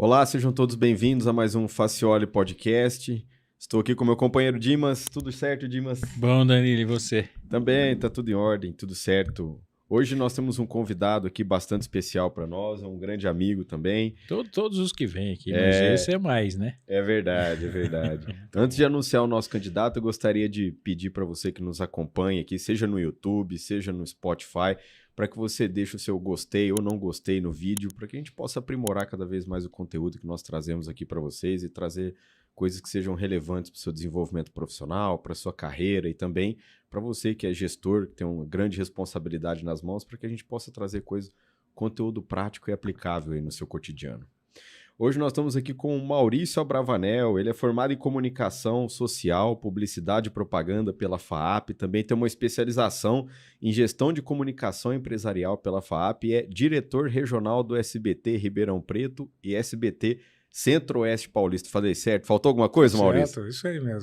Olá, sejam todos bem-vindos a mais um Facioli Podcast. Estou aqui com meu companheiro Dimas. Tudo certo, Dimas? Bom, Danilo, e você? Também, tá tudo em ordem, tudo certo. Hoje nós temos um convidado aqui bastante especial para nós, é um grande amigo também. Todos os que vêm aqui, mas esse é mais, né? É verdade, é verdade. Antes de anunciar o nosso candidato, eu gostaria de pedir para você que nos acompanha aqui, seja no YouTube, seja no Spotify, para que você deixe o seu gostei ou não gostei no vídeo, para que a gente possa aprimorar cada vez mais o conteúdo que nós trazemos aqui para vocês e trazer coisas que sejam relevantes para o seu desenvolvimento profissional, para a sua carreira e também para você que é gestor, que tem uma grande responsabilidade nas mãos, para que a gente possa trazer conteúdo prático e aplicável aí no seu cotidiano. Hoje nós estamos aqui com o Maurício Abravanel, ele é formado em comunicação social, publicidade e propaganda pela FAAP, também tem uma especialização em gestão de comunicação empresarial pela FAAP e é diretor regional do SBT Ribeirão Preto e SBT Centro-Oeste Paulista. Falei certo? Faltou alguma coisa, Maurício? Certo, isso aí mesmo.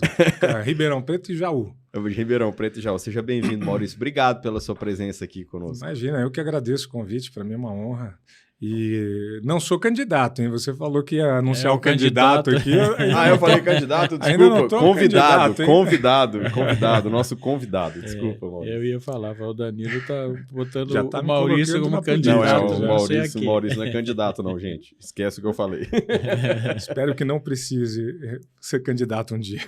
Ribeirão Preto e Jaú. Ribeirão Preto e Jaú. Seja bem-vindo, Maurício. Obrigado pela sua presença aqui conosco. Imagina, eu que agradeço o convite, para mim é uma honra. E não sou candidato, hein? Você falou que ia anunciar o candidato aqui. Eu falei candidato, desculpa. Ainda não tô Convidado, nosso convidado. Desculpa, Maurício. Eu ia falar, o Danilo tá botando Já tá o Maurício como candidato. O Maurício não é candidato não, gente. Esquece o que eu falei. Espero que não precise ser candidato um dia.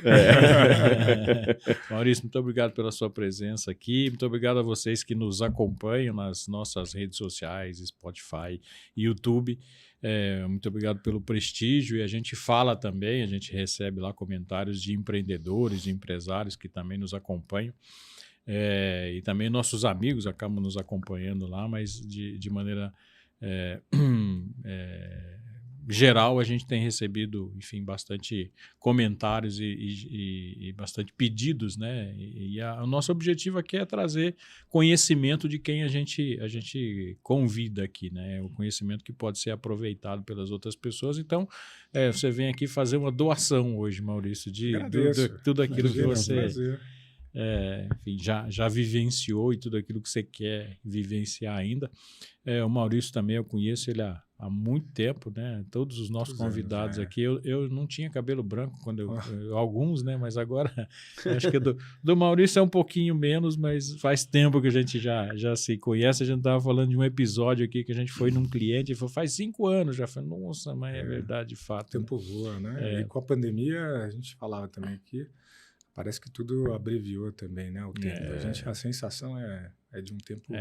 Maurício, muito obrigado pela sua presença aqui. Muito obrigado a vocês que nos acompanham nas nossas redes sociais, Spotify, YouTube. Muito obrigado pelo prestígio, e a gente fala também, a gente recebe lá comentários de empreendedores, de empresários que também nos acompanham, e também nossos amigos acabam nos acompanhando lá, mas de maneira geral a gente tem recebido, enfim, bastante comentários e bastante pedidos, né? O nosso objetivo aqui é trazer conhecimento de quem a gente convida aqui, né? O conhecimento que pode ser aproveitado pelas outras pessoas. Então, você vem aqui fazer uma doação hoje, Maurício, de tudo aquilo que você enfim, já vivenciou e tudo aquilo que você quer vivenciar ainda. O Maurício também eu conheço ele há muito tempo, né? Todos os nossos convidados aqui, eu não tinha cabelo branco quando alguns, né? Mas agora acho que do Maurício é um pouquinho menos, mas faz tempo que a gente já se conhece. A gente estava falando de um episódio aqui que a gente foi num cliente e falou, faz 5 anos já. Falei, nossa, mas é verdade, de fato. O tempo voa, né? E com a pandemia, a gente falava também aqui, parece que tudo abreviou também, né? O tempo. A sensação é de um tempo...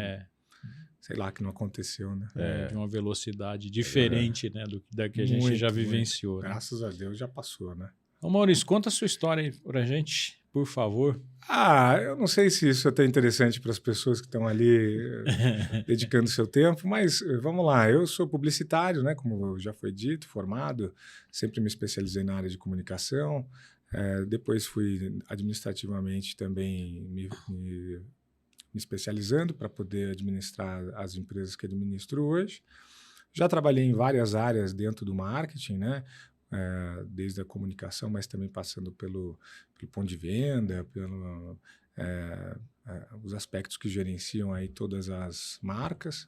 sei lá, que não aconteceu, né? De uma velocidade diferente, né, da que a gente já vivenciou. Né? Graças a Deus já passou, né? Ô Maurício, conta a sua história aí pra gente, por favor. Eu não sei se isso é tão interessante para as pessoas que estão ali dedicando seu tempo, mas vamos lá. Eu sou publicitário, né? Como já foi dito, formado, sempre me especializei na área de comunicação. Depois fui administrativamente também me especializando para poder administrar as empresas que administro hoje. Já trabalhei em várias áreas dentro do marketing, né? Desde a comunicação, mas também passando pelo ponto de venda, os aspectos que gerenciam aí todas as marcas.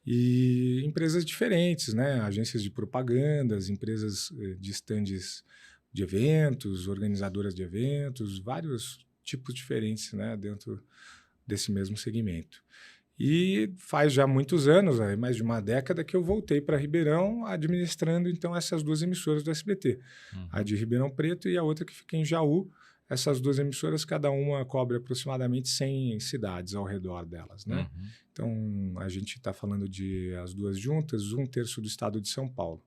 E empresas diferentes, né? Agências de propagandas, empresas de estandes de eventos, organizadoras de eventos, vários tipos diferentes, né? Dentro desse mesmo segmento. E faz já muitos anos, mais de uma década, que eu voltei para Ribeirão administrando então essas 2 emissoras do SBT. A de Ribeirão Preto e a outra que fica em Jaú. Essas 2 emissoras, cada uma cobre aproximadamente 100 cidades ao redor delas, né? Então, a gente está falando de as 2 juntas, 1/3 do estado de São Paulo.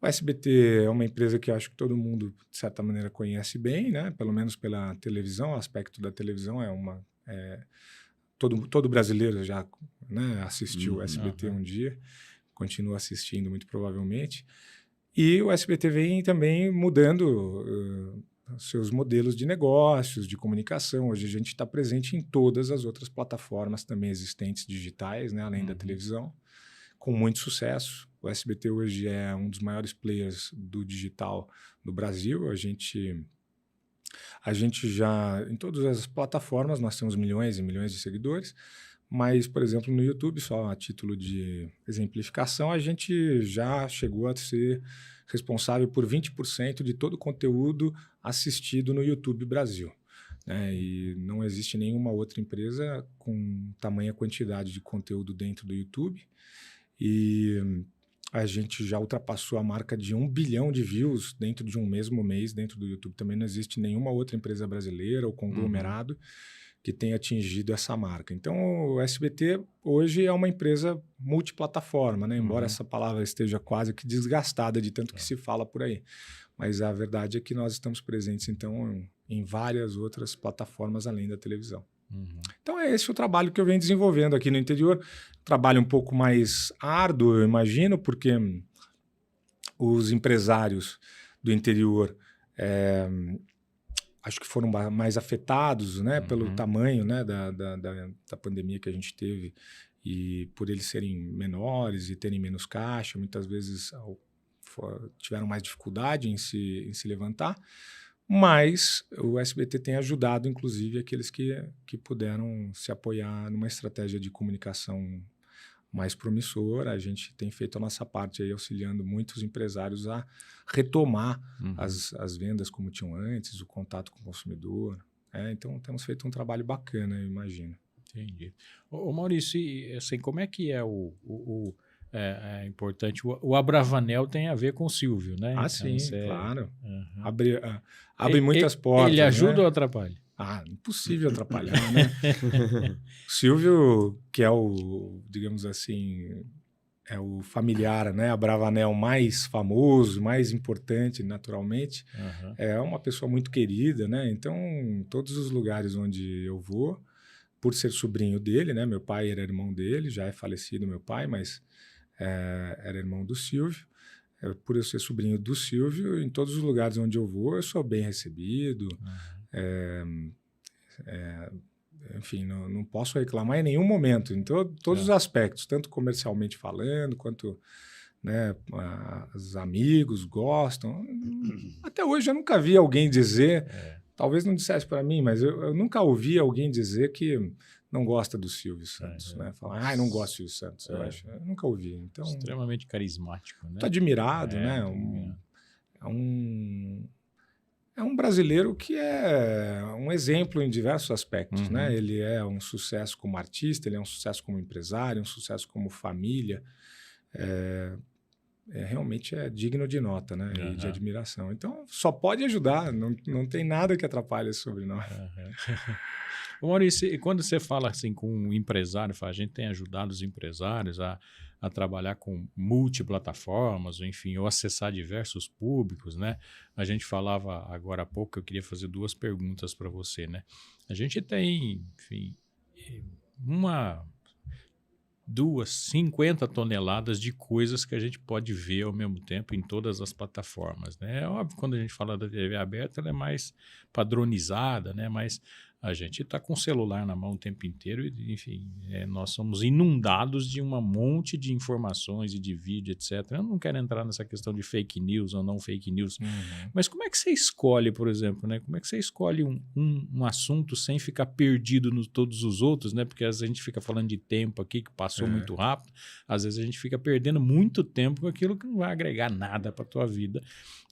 O SBT é uma empresa que eu acho que todo mundo, de certa maneira, conhece bem, né? Pelo menos pela televisão. O aspecto da televisão todo brasileiro já, né, assistiu o SBT um dia, continua assistindo muito provavelmente. E o SBT vem também mudando seus modelos de negócios, de comunicação. Hoje a gente está presente em todas as outras plataformas também existentes digitais, né, além da televisão, com muito sucesso. O SBT hoje é um dos maiores players do digital no Brasil. A gente já, em todas as plataformas, nós temos milhões e milhões de seguidores, Mas, por exemplo, no YouTube, só a título de exemplificação, a gente já chegou a ser responsável por 20% de todo o conteúdo assistido no YouTube Brasil. Né? E não existe nenhuma outra empresa com tamanha quantidade de conteúdo dentro do YouTube. E a gente já ultrapassou a marca de 1 bilhão de views dentro de um mesmo mês dentro do YouTube. Também não existe nenhuma outra empresa brasileira ou conglomerado que tenha atingido essa marca. Então, o SBT hoje é uma empresa multiplataforma, né? Embora essa palavra esteja quase que desgastada de tanto que se fala por aí. Mas a verdade é que nós estamos presentes, então, em várias outras plataformas além da televisão. Então, é esse o trabalho que eu venho desenvolvendo aqui no interior. Trabalho um pouco mais árduo, eu imagino, porque os empresários do interior acho que foram mais afetados, né, pelo tamanho, né, da pandemia que a gente teve e por eles serem menores e terem menos caixa, muitas vezes tiveram mais dificuldade em se levantar. Mas o SBT tem ajudado, inclusive, aqueles que puderam se apoiar numa estratégia de comunicação mais promissora. A gente tem feito a nossa parte aí, auxiliando muitos empresários a retomar as vendas como tinham antes, o contato com o consumidor. Então, temos feito um trabalho bacana, eu imagino. Entendi. Ô Maurício, assim, como é que é é importante. O Abravanel tem a ver com o Silvio, né? Ah, sim, claro. Uhum. Abre muitas portas. Ele ajuda, né? ou atrapalha? Impossível atrapalhar, né? O Silvio, que é digamos assim, é o familiar, né? Abravanel mais famoso, mais importante, naturalmente. É uma pessoa muito querida, né? Então, em todos os lugares onde eu vou, por ser sobrinho dele, né? Meu pai era irmão dele, já é falecido meu pai, mas era irmão do Silvio. Por eu ser sobrinho do Silvio, em todos os lugares onde eu vou, eu sou bem recebido. Enfim, não posso reclamar em nenhum momento, em todos os aspectos, tanto comercialmente falando, quanto, né, os amigos gostam. Até hoje eu nunca vi alguém dizer, talvez não dissesse para mim, mas eu nunca ouvi alguém dizer que não gosta do Silvio Santos, né? Falar, não gosto do Silvio Santos, eu nunca ouvi. Então, extremamente carismático, né? Muito admirado, né? É um brasileiro que é um exemplo em diversos aspectos, né? Ele é um sucesso como artista, ele é um sucesso como empresário, um sucesso como família. Realmente é digno de nota, né? E de admiração. Então, só pode ajudar, não tem nada que atrapalhe esse sobrenome. Maurício, e quando você fala assim com um empresário, a gente tem ajudado os empresários a trabalhar com multiplataformas, ou enfim, ou acessar diversos públicos, né? A gente falava agora há pouco, eu queria fazer 2 perguntas para você, né? A gente tem, enfim, 50 toneladas de coisas que a gente pode ver ao mesmo tempo em todas as plataformas, né? É óbvio, quando a gente fala da TV aberta, ela é mais padronizada, né? Mas a gente está com o celular na mão o tempo inteiro e, enfim, nós somos inundados de um monte de informações e de vídeo, etc. Eu não quero entrar nessa questão de fake news ou não fake news, mas como é que você escolhe, por exemplo, né? Como é que você escolhe um assunto sem ficar perdido nos todos os outros, né? Porque às vezes a gente fica falando de tempo aqui que passou muito rápido, às vezes a gente fica perdendo muito tempo com aquilo que não vai agregar nada para a tua vida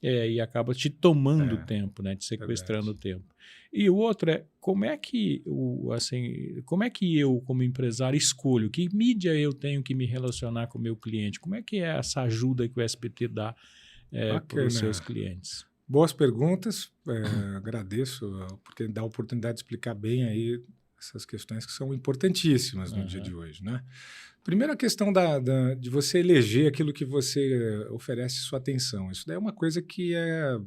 e acaba te tomando tempo, né? Te sequestrando o tempo. E o outro como é que eu, como empresário, escolho? Que mídia eu tenho que me relacionar com o meu cliente? Como é que é essa ajuda que o SBT dá para os seus clientes? Boas perguntas. Agradeço porque dá a oportunidade de explicar bem aí essas questões que são importantíssimas no dia de hoje, né? Primeiro, a questão de você eleger aquilo que você oferece sua atenção. Isso daí é uma coisa que é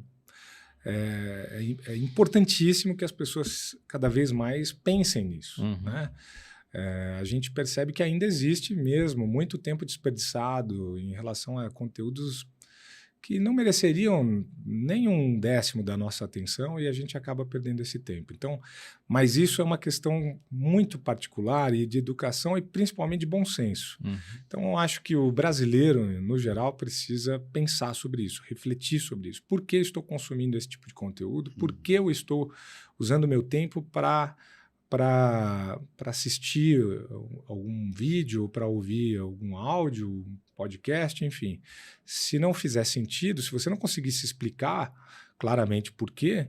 importantíssimo que as pessoas cada vez mais pensem nisso, né? A gente percebe que ainda existe mesmo muito tempo desperdiçado em relação a conteúdos que não mereceriam nem 1/10 da nossa atenção e a gente acaba perdendo esse tempo. Então, mas isso é uma questão muito particular e de educação e principalmente de bom senso. Então, eu acho que o brasileiro, no geral, precisa pensar sobre isso, refletir sobre isso. Por que estou consumindo esse tipo de conteúdo? Por que eu estou usando meu tempo para para assistir algum vídeo, para ouvir algum áudio, um podcast, enfim. Se não fizer sentido, se você não conseguisse explicar claramente por quê,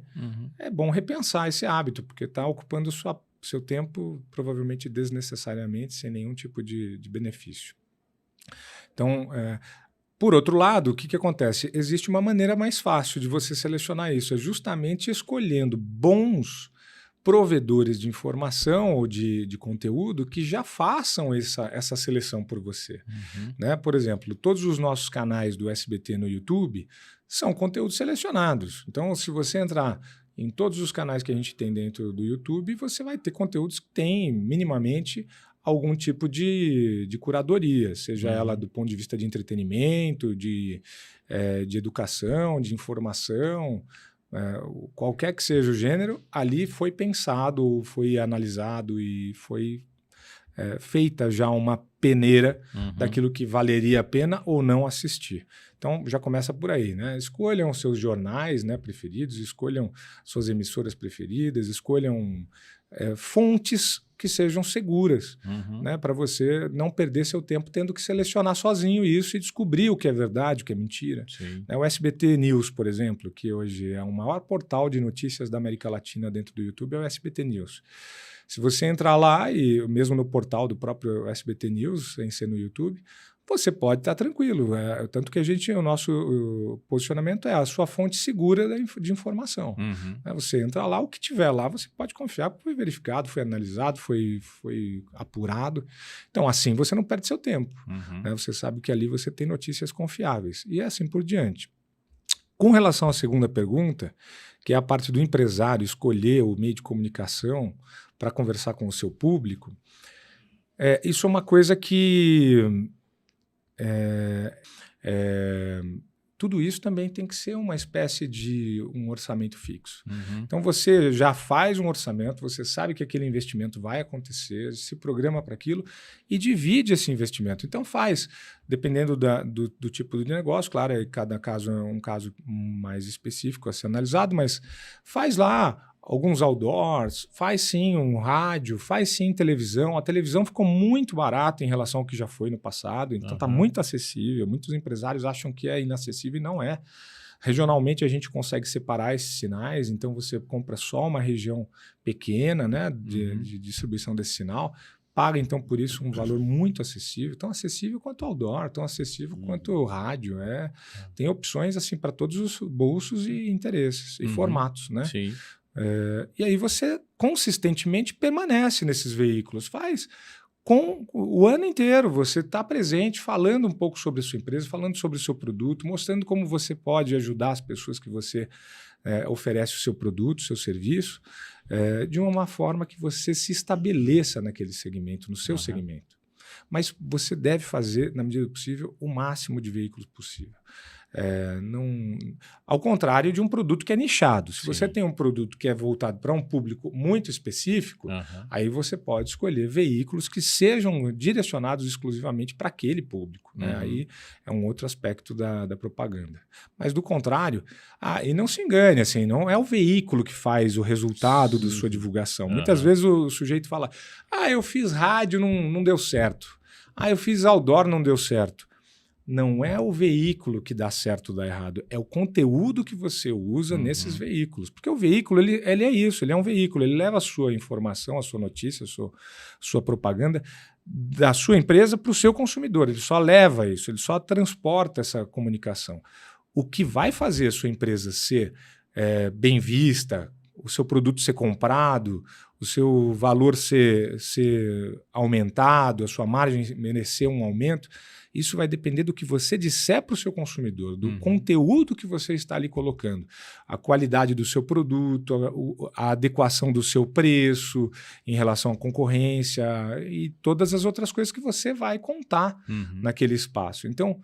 é bom repensar esse hábito, porque está ocupando seu tempo provavelmente desnecessariamente, sem nenhum tipo de benefício. Então, por outro lado, o que acontece? Existe uma maneira mais fácil de você selecionar isso, é justamente escolhendo bons provedores de informação ou de conteúdo que já façam essa seleção por você. Né? Por exemplo, todos os nossos canais do SBT no YouTube são conteúdos selecionados. Então, se você entrar em todos os canais que a gente tem dentro do YouTube, você vai ter conteúdos que têm minimamente algum tipo de curadoria, seja ela do ponto de vista de entretenimento, de educação, de informação, qualquer que seja o gênero, ali foi pensado, foi analisado e foi feita já uma peneira daquilo que valeria a pena ou não assistir. Então, já começa por aí, né? Escolham seus jornais, né, preferidos, escolham suas emissoras preferidas, escolham fontes que sejam seguras, né, para você não perder seu tempo tendo que selecionar sozinho isso e descobrir o que é verdade, o que é mentira. O SBT News, por exemplo, que hoje é o maior portal de notícias da América Latina dentro do YouTube, é o SBT News. Se você entrar lá, e mesmo no portal do próprio SBT News, sem ser no YouTube, você pode estar tranquilo. Tanto que o nosso posicionamento é a sua fonte segura de informação. Você entra lá, o que tiver lá, você pode confiar, porque foi verificado, foi analisado, foi apurado. Então, assim, você não perde seu tempo. Você sabe que ali você tem notícias confiáveis. E assim por diante. Com relação à segunda pergunta, que é a parte do empresário escolher o meio de comunicação para conversar com o seu público, isso é uma coisa que... tudo isso também tem que ser uma espécie de um orçamento fixo. Então, você já faz um orçamento, você sabe que aquele investimento vai acontecer, se programa para aquilo e divide esse investimento. Então, faz, dependendo do tipo de negócio, claro, cada caso é um caso mais específico a ser analisado, mas faz lá alguns outdoors, faz sim um rádio, faz sim televisão. A televisão ficou muito barata em relação ao que já foi no passado, então está muito acessível. Muitos empresários acham que é inacessível e não é. Regionalmente a gente consegue separar esses sinais, então você compra só uma região pequena, né, de distribuição desse sinal, paga então por isso um valor muito acessível, tão acessível quanto outdoor, tão acessível quanto rádio. Tem opções assim para todos os bolsos e interesses e formatos, né? Sim. E aí você consistentemente permanece nesses veículos, faz com o ano inteiro, você está presente, falando um pouco sobre a sua empresa, falando sobre o seu produto, mostrando como você pode ajudar as pessoas que você oferece o seu produto, o seu serviço, de uma forma que você se estabeleça naquele segmento, no seu segmento. Mas você deve fazer, na medida do possível, o máximo de veículos possível. Ao contrário de um produto que é nichado. Se você tem um produto que é voltado para um público muito específico, aí você pode escolher veículos que sejam direcionados exclusivamente para aquele público. Né? Aí é um outro aspecto da propaganda. Mas do contrário, e não se engane, assim, não é o veículo que faz o resultado da sua divulgação. Muitas vezes o sujeito fala, eu fiz rádio, não deu certo. Eu fiz outdoor, não deu certo. Não é o veículo que dá certo ou dá errado, é o conteúdo que você usa nesses veículos. Porque o veículo, ele é isso, ele é um veículo, ele leva a sua informação, a sua notícia, a sua propaganda da sua empresa para o seu consumidor. Ele só leva isso, ele só transporta essa comunicação. O que vai fazer a sua empresa ser bem vista, o seu produto ser comprado, o seu valor ser aumentado, a sua margem merecer um aumento, isso vai depender do que você disser para o seu consumidor, do conteúdo que você está ali colocando, a qualidade do seu produto, a adequação do seu preço em relação à concorrência e todas as outras coisas que você vai contar naquele espaço. Então,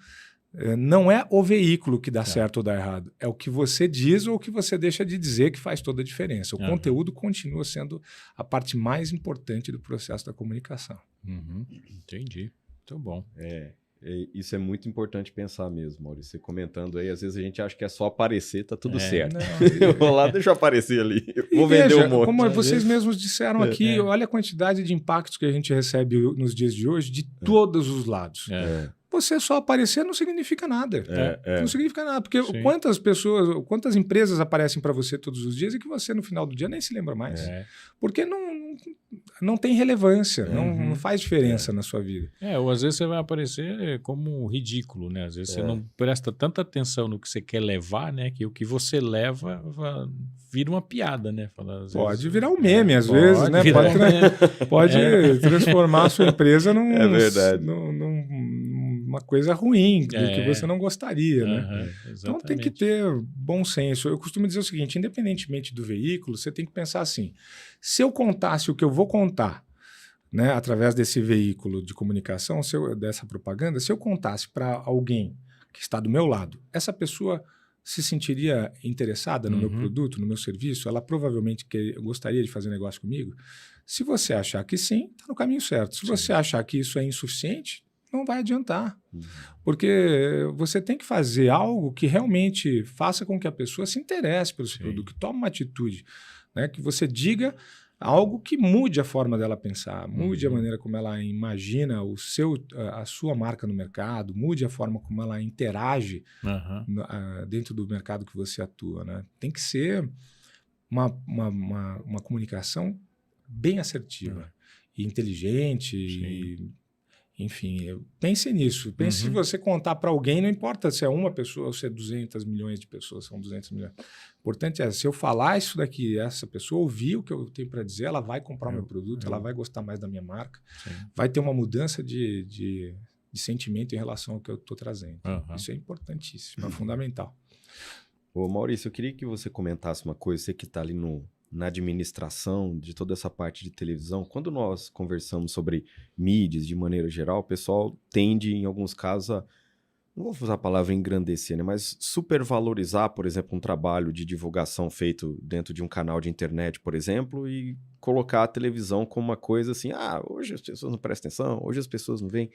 não é o veículo que dá certo ou dá errado, é o que você diz ou o que você deixa de dizer que faz toda a diferença. O conteúdo continua sendo a parte mais importante do processo da comunicação. Entendi. Muito bom. Isso é muito importante pensar mesmo, Maurício. Você comentando aí, às vezes a gente acha que é só aparecer, tá tudo certo. Eu vou lá, deixa eu aparecer ali. Vou vender um monte. Como vocês mesmos disseram aqui, olha a quantidade de impactos que a gente recebe nos dias de hoje de todos os lados. Você só aparecer não significa nada. Não significa nada, porque quantas empresas aparecem para você todos os dias e que você no final do dia nem se lembra mais. Porque não tem relevância, não faz diferença na sua vida. Ou às vezes você vai aparecer como ridículo, né? Às vezes você não presta tanta atenção no que você quer levar, né? Que o que você leva vira uma piada, né? Pode virar um meme, às vezes, né? Pode transformar a sua empresa numa coisa ruim, do que você não gostaria, né? Então tem que ter bom senso. Eu costumo dizer o seguinte, independentemente do veículo, você tem que pensar assim, se eu contasse o que eu vou contar, né, através desse veículo de comunicação, dessa propaganda, se eu contasse para alguém que está do meu lado, essa pessoa se sentiria interessada no meu produto, no meu serviço? Ela provavelmente gostaria de fazer negócio comigo? Se você achar que sim, está no caminho certo. Se você achar que isso é insuficiente, não vai adiantar. Porque você tem que fazer algo que realmente faça com que a pessoa se interesse pelo seu produto, que tome uma atitude, né? Que você diga algo que mude a forma dela pensar, mude a maneira como ela imagina a sua marca no mercado, mude a forma como ela interage dentro do mercado que você atua, né? Tem que ser uma comunicação bem assertiva e inteligente. Enfim, pense nisso. Pense se você contar para alguém, não importa se é uma pessoa ou se é 200 milhões de pessoas, são 200 milhões. O importante é, se eu falar isso daqui, essa pessoa ouvir o que eu tenho para dizer, ela vai comprar o meu produto, ela vai gostar mais da minha marca, vai ter uma mudança de sentimento em relação ao que eu estou trazendo. Isso é importantíssimo, é fundamental. Ô Maurício, eu queria que você comentasse uma coisa, você que está ali na administração de toda essa parte de televisão. Quando nós conversamos sobre mídias de maneira geral, o pessoal tende, em alguns casos, não vou usar a palavra engrandecer, né, mas supervalorizar, por exemplo, um trabalho de divulgação feito dentro de um canal de internet, por exemplo, e colocar a televisão como uma coisa assim, hoje as pessoas não prestam atenção, hoje as pessoas não veem.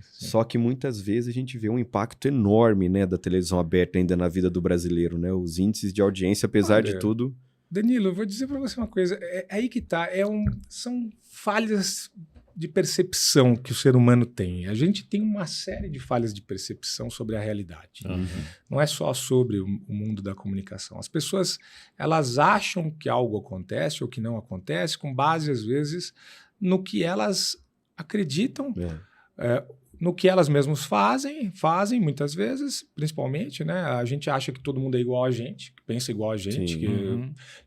Só que muitas vezes a gente vê um impacto enorme, né, da televisão aberta ainda na vida do brasileiro, né? Os índices de audiência, apesar de tudo... Danilo, eu vou dizer para você uma coisa, aí que tá, são falhas de percepção que o ser humano tem. A gente tem uma série de falhas de percepção sobre a realidade. Não é só sobre o mundo da comunicação. As pessoas, elas acham que algo acontece ou que não acontece com base, às vezes, no que elas acreditam, no que elas mesmas fazem muitas vezes, principalmente, né? A gente acha que todo mundo é igual a gente, que pensa igual a gente,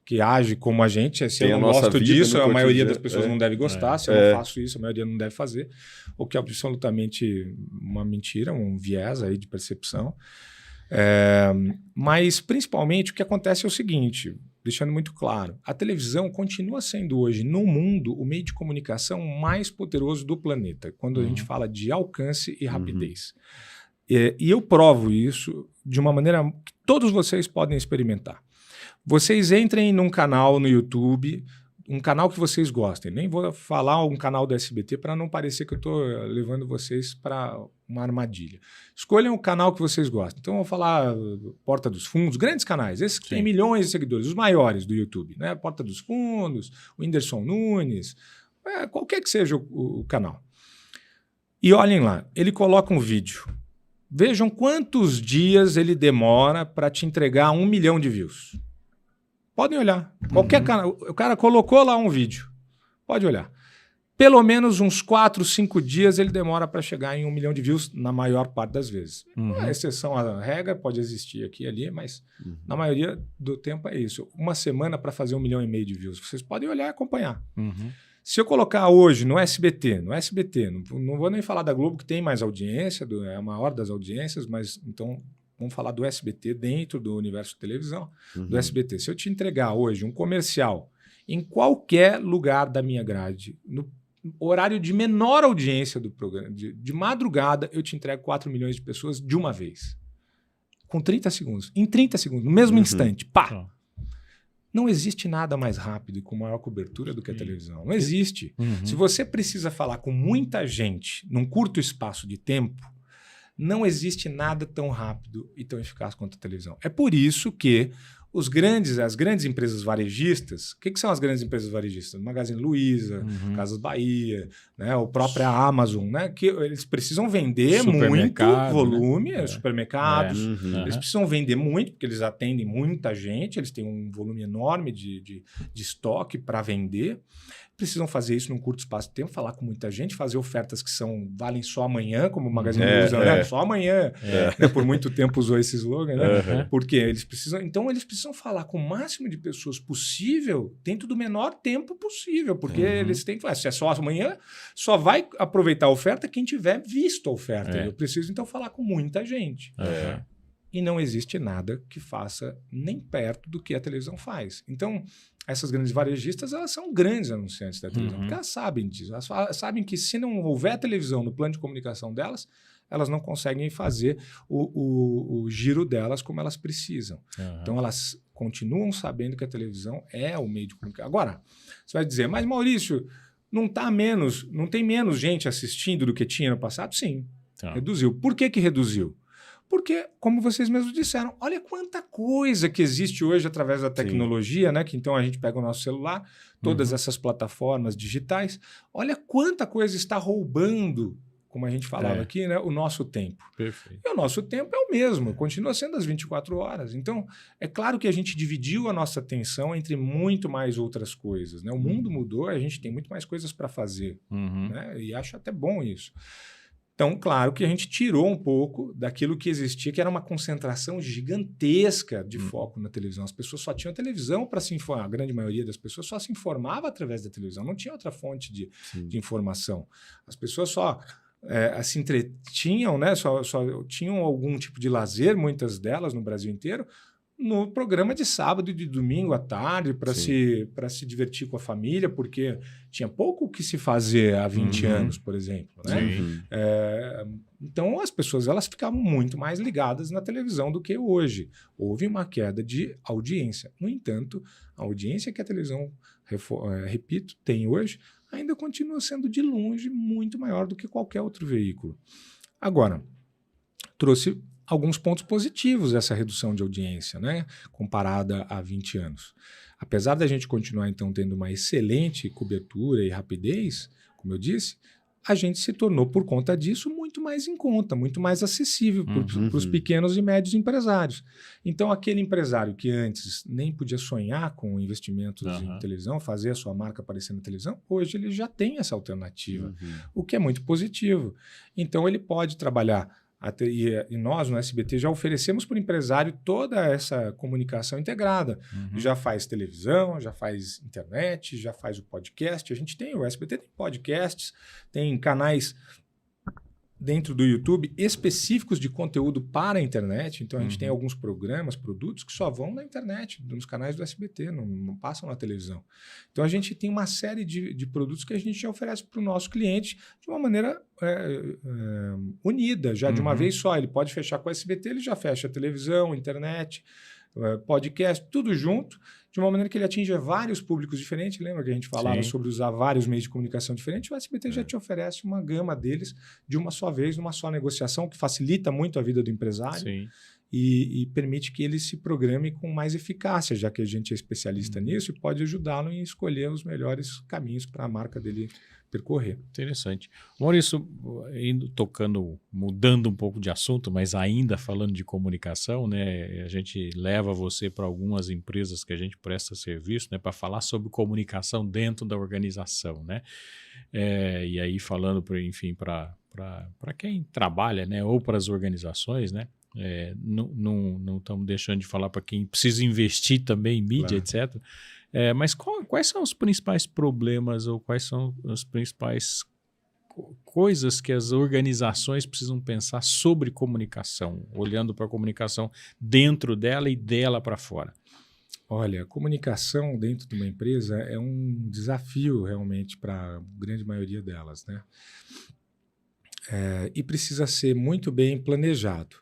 que age como a gente. Se eu não gosto disso, a maioria das pessoas não deve gostar. Se eu não faço isso, a maioria não deve fazer. O que é absolutamente uma mentira, um viés aí de percepção. Mas, principalmente, o que acontece é o seguinte... Deixando muito claro, a televisão continua sendo hoje, no mundo, o meio de comunicação mais poderoso do planeta, quando a gente fala de alcance e rapidez. E eu provo isso de uma maneira que todos vocês podem experimentar. Vocês entrem num canal no YouTube, um canal que vocês gostem. Nem vou falar um canal do SBT para não parecer que eu estou levando vocês para uma armadilha. Escolham o canal que vocês gostam. Então, eu vou falar Porta dos Fundos, grandes canais, esses que têm milhões de seguidores, os maiores do YouTube, né? Porta dos Fundos, o Whindersson Nunes, qualquer que seja o canal. E olhem lá, ele coloca um vídeo. Vejam quantos dias ele demora para te entregar 1 milhão de views. Podem olhar. Qualquer canal. O cara colocou lá um vídeo. Pode olhar. Pelo menos uns 4, 5 dias ele demora para chegar em 1 milhão de views na maior parte das vezes. A exceção à regra pode existir aqui e ali, mas na maioria do tempo é isso. Uma semana para fazer 1,5 milhão de views. Vocês podem olhar e acompanhar. Se eu colocar hoje no SBT, não vou nem falar da Globo, que tem mais audiência, é a maior das audiências, mas então... Vamos falar do SBT dentro do universo de televisão, do SBT. Se eu te entregar hoje um comercial em qualquer lugar da minha grade, no horário de menor audiência do programa, de madrugada, eu te entrego 4 milhões de pessoas de uma vez. Com 30 segundos. Em 30 segundos, no mesmo instante. Pá! Não existe nada mais rápido e com maior cobertura do que a televisão. Não existe. Se você precisa falar com muita gente num curto espaço de tempo, Não existe nada tão rápido e tão eficaz quanto a televisão. É por isso que as grandes empresas varejistas, o que são as grandes empresas varejistas? Magazine Luiza, Casas Bahia, né, a própria Amazon, né, que eles precisam vender muito volume, né? Supermercados, eles precisam vender muito, porque eles atendem muita gente, eles têm um volume enorme de estoque para vender. Precisam fazer isso num curto espaço de tempo, falar com muita gente, fazer ofertas que valem só amanhã, como o Magazine Luiza, né? Só amanhã. Né? Por muito tempo usou esse slogan, né? Porque eles precisam falar com o máximo de pessoas possível dentro do menor tempo possível, porque eles têm que falar, se é só amanhã, só vai aproveitar a oferta quem tiver visto a oferta. Eu preciso, então, falar com muita gente. E não existe nada que faça nem perto do que a televisão faz. Então, essas grandes varejistas, elas são grandes anunciantes da televisão, porque elas sabem disso. Elas sabem que se não houver televisão no plano de comunicação delas, elas não conseguem fazer o giro delas como elas precisam. Então, elas continuam sabendo que a televisão é o meio de comunicação. Agora, você vai dizer, mas Maurício, não tem menos gente assistindo do que tinha no passado? Sim, reduziu. Por que reduziu? Porque, como vocês mesmos disseram, olha quanta coisa que existe hoje através da tecnologia, né? Que então a gente pega o nosso celular, todas essas plataformas digitais, olha quanta coisa está roubando, como a gente falava aqui, né? O nosso tempo. Perfeito. E o nosso tempo é o mesmo, continua sendo as 24 horas. Então, é claro que a gente dividiu a nossa atenção entre muito mais outras coisas, né? O mundo mudou, a gente tem muito mais coisas para fazer, né? E acho até bom isso. Então, claro que a gente tirou um pouco daquilo que existia, que era uma concentração gigantesca de foco na televisão. As pessoas só tinham televisão para se informar. A grande maioria das pessoas só se informava através da televisão. Não tinha outra fonte de informação. As pessoas só se entretinham, né? Só tinham algum tipo de lazer, muitas delas no Brasil inteiro, no programa de sábado e de domingo à tarde para se divertir com a família, porque tinha pouco o que se fazer há 20 anos, por exemplo. Né? Então, as pessoas elas ficavam muito mais ligadas na televisão do que hoje. Houve uma queda de audiência. No entanto, a audiência que a televisão, repito, tem hoje, ainda continua sendo de longe muito maior do que qualquer outro veículo. Agora, trouxe alguns pontos positivos essa redução de audiência, né, comparada a 20 anos. Apesar da gente continuar, então, tendo uma excelente cobertura e rapidez, como eu disse, a gente se tornou, por conta disso, muito mais em conta, muito mais acessível para os pequenos e médios empresários. Então, aquele empresário que antes nem podia sonhar com investimentos em televisão, fazer a sua marca aparecer na televisão, hoje ele já tem essa alternativa, o que é muito positivo. Então, ele pode trabalhar. E nós, no SBT, já oferecemos para o empresário toda essa comunicação integrada. Já faz televisão, já faz internet, já faz o podcast. O SBT tem podcasts, tem canais dentro do YouTube específicos de conteúdo para a internet. Então, a gente tem alguns programas, produtos que só vão na internet, nos canais do SBT, não passam na televisão. Então, a gente tem uma série de produtos que a gente já oferece para o nosso cliente de uma maneira unida, já de uma vez só. Ele pode fechar com o SBT, ele já fecha a televisão, internet, podcast, tudo junto, de uma maneira que ele atinja vários públicos diferentes. Lembra que a gente falava sobre usar vários meios de comunicação diferentes? O SBT já te oferece uma gama deles de uma só vez, numa só negociação, que facilita muito a vida do empresário e permite que ele se programe com mais eficácia, já que a gente é especialista nisso e pode ajudá-lo em escolher os melhores caminhos para a marca dele percorrer. Interessante. Maurício, mudando um pouco de assunto, mas ainda falando de comunicação, né? A gente leva você para algumas empresas que a gente presta serviço, né? Para falar sobre comunicação dentro da organização, né? E aí falando, enfim, para quem trabalha, né? Ou para as organizações, né? Não estamos deixando de falar para quem precisa investir também em mídia, etc. Mas quais são os principais problemas ou quais são as principais coisas que as organizações precisam pensar sobre comunicação, olhando para a comunicação dentro dela e dela para fora? Olha, a comunicação dentro de uma empresa é um desafio realmente para a grande maioria delas, né? E precisa ser muito bem planejado.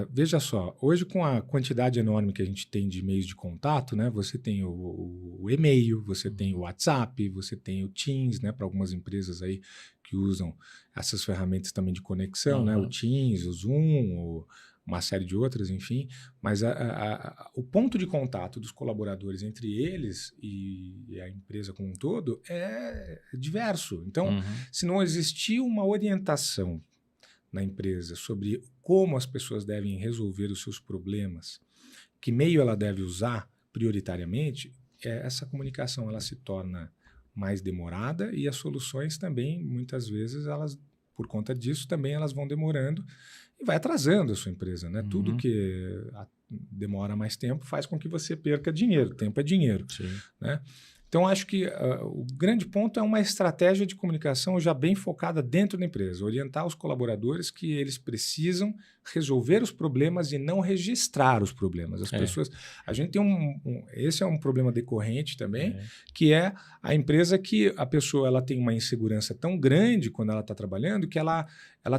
Veja só, hoje com a quantidade enorme que a gente tem de meios de contato, né? Você tem o e-mail, você tem o WhatsApp, você tem o Teams, né? Para algumas empresas aí que usam essas ferramentas também de conexão, né? O Teams, o Zoom, uma série de outras, enfim. Mas o ponto de contato dos colaboradores entre eles e a empresa como um todo é diverso. Então, se não existir uma orientação na empresa sobre como as pessoas devem resolver os seus problemas, que meio ela deve usar prioritariamente, essa comunicação ela se torna mais demorada e as soluções também, muitas vezes, elas, por conta disso, também elas vão demorando e vai atrasando a sua empresa, né? Tudo que demora mais tempo faz com que você perca dinheiro. Tempo é dinheiro, né? Então, acho que o grande ponto é uma estratégia de comunicação já bem focada dentro da empresa, orientar os colaboradores que eles precisam resolver os problemas e não registrar os problemas. As pessoas, a gente tem esse é um problema decorrente também, que é a empresa que a pessoa ela tem uma insegurança tão grande quando ela está trabalhando que ela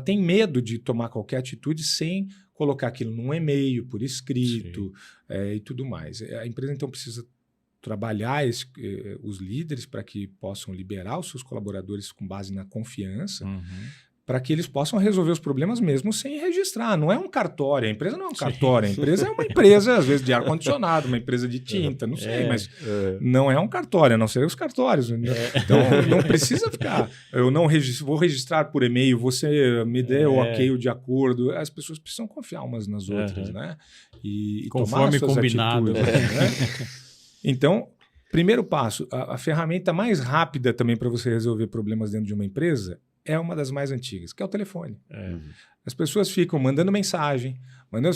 tem medo de tomar qualquer atitude sem colocar aquilo num e-mail, por escrito e tudo mais. A empresa, então, precisa trabalhar os líderes para que possam liberar os seus colaboradores com base na confiança, para que eles possam resolver os problemas mesmo sem registrar. Não é um cartório, a empresa não é um cartório, a empresa é uma empresa, às vezes, de ar-condicionado, uma empresa de tinta, não sei, mas não é um cartório, a não ser os cartórios. Então, não precisa ficar, eu não vou registrar por e-mail, você me dê o ok de acordo. As pessoas precisam confiar umas nas outras, né? E conforme tomar suas combinado. atitudes, né? Então, primeiro passo, a ferramenta mais rápida também para você resolver problemas dentro de uma empresa é uma das mais antigas, que é o telefone. As pessoas ficam mandando mensagem,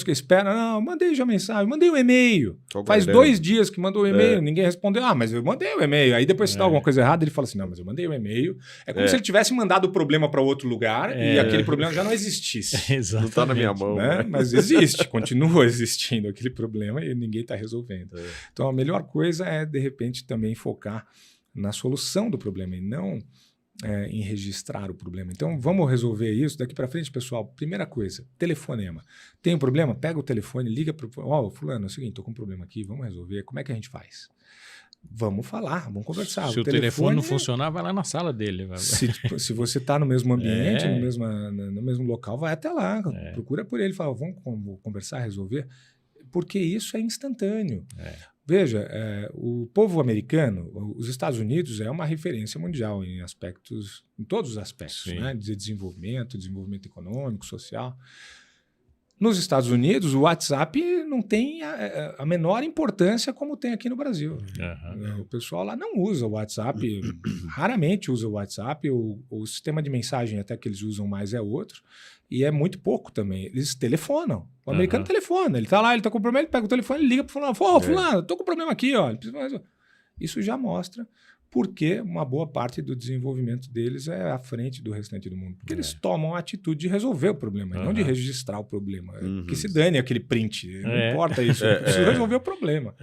esperam, não, mandei já mensagem, mandei um e-mail. Faz 2 dias que mandou o e-mail, ninguém respondeu. Ah, mas eu mandei o e-mail. Aí depois se dá alguma coisa errada, ele fala assim, não, mas eu mandei o e-mail. É como se ele tivesse mandado o problema para outro lugar e aquele problema já não existisse. Não está na minha mão. Né? Mas existe, continua existindo aquele problema e ninguém está resolvendo. Então a melhor coisa é, de repente, também focar na solução do problema e não em registrar o problema. Então, vamos resolver isso daqui para frente, pessoal. Primeira coisa, telefonema. Tem um problema? Pega o telefone, liga para o fulano, é o seguinte, estou com um problema aqui, vamos resolver. Como é que a gente faz? Vamos falar, vamos conversar. Se o telefone não funcionar, vai lá na sala dele. Se você está no mesmo ambiente, no mesmo local, vai até lá, procura por ele, fala, vamos conversar, resolver, porque isso é instantâneo. Veja, o povo americano, os Estados Unidos é uma referência mundial em todos os aspectos, né? De desenvolvimento econômico, social. Nos Estados Unidos, o WhatsApp não tem a menor importância como tem aqui no Brasil. O pessoal lá não usa o WhatsApp, raramente usa o WhatsApp, o sistema de mensagem até que eles usam mais é outro, e é muito pouco também. Eles telefonam. O americano telefona, ele está lá, ele está com problema, ele pega o telefone, ele liga para o fulano, fulano, estou com problema aqui, ó. Isso já mostra porque uma boa parte do desenvolvimento deles é à frente do restante do mundo. Porque eles tomam a atitude de resolver o problema, e não de registrar o problema. Que se dane aquele print, não importa isso, eu preciso resolver o problema.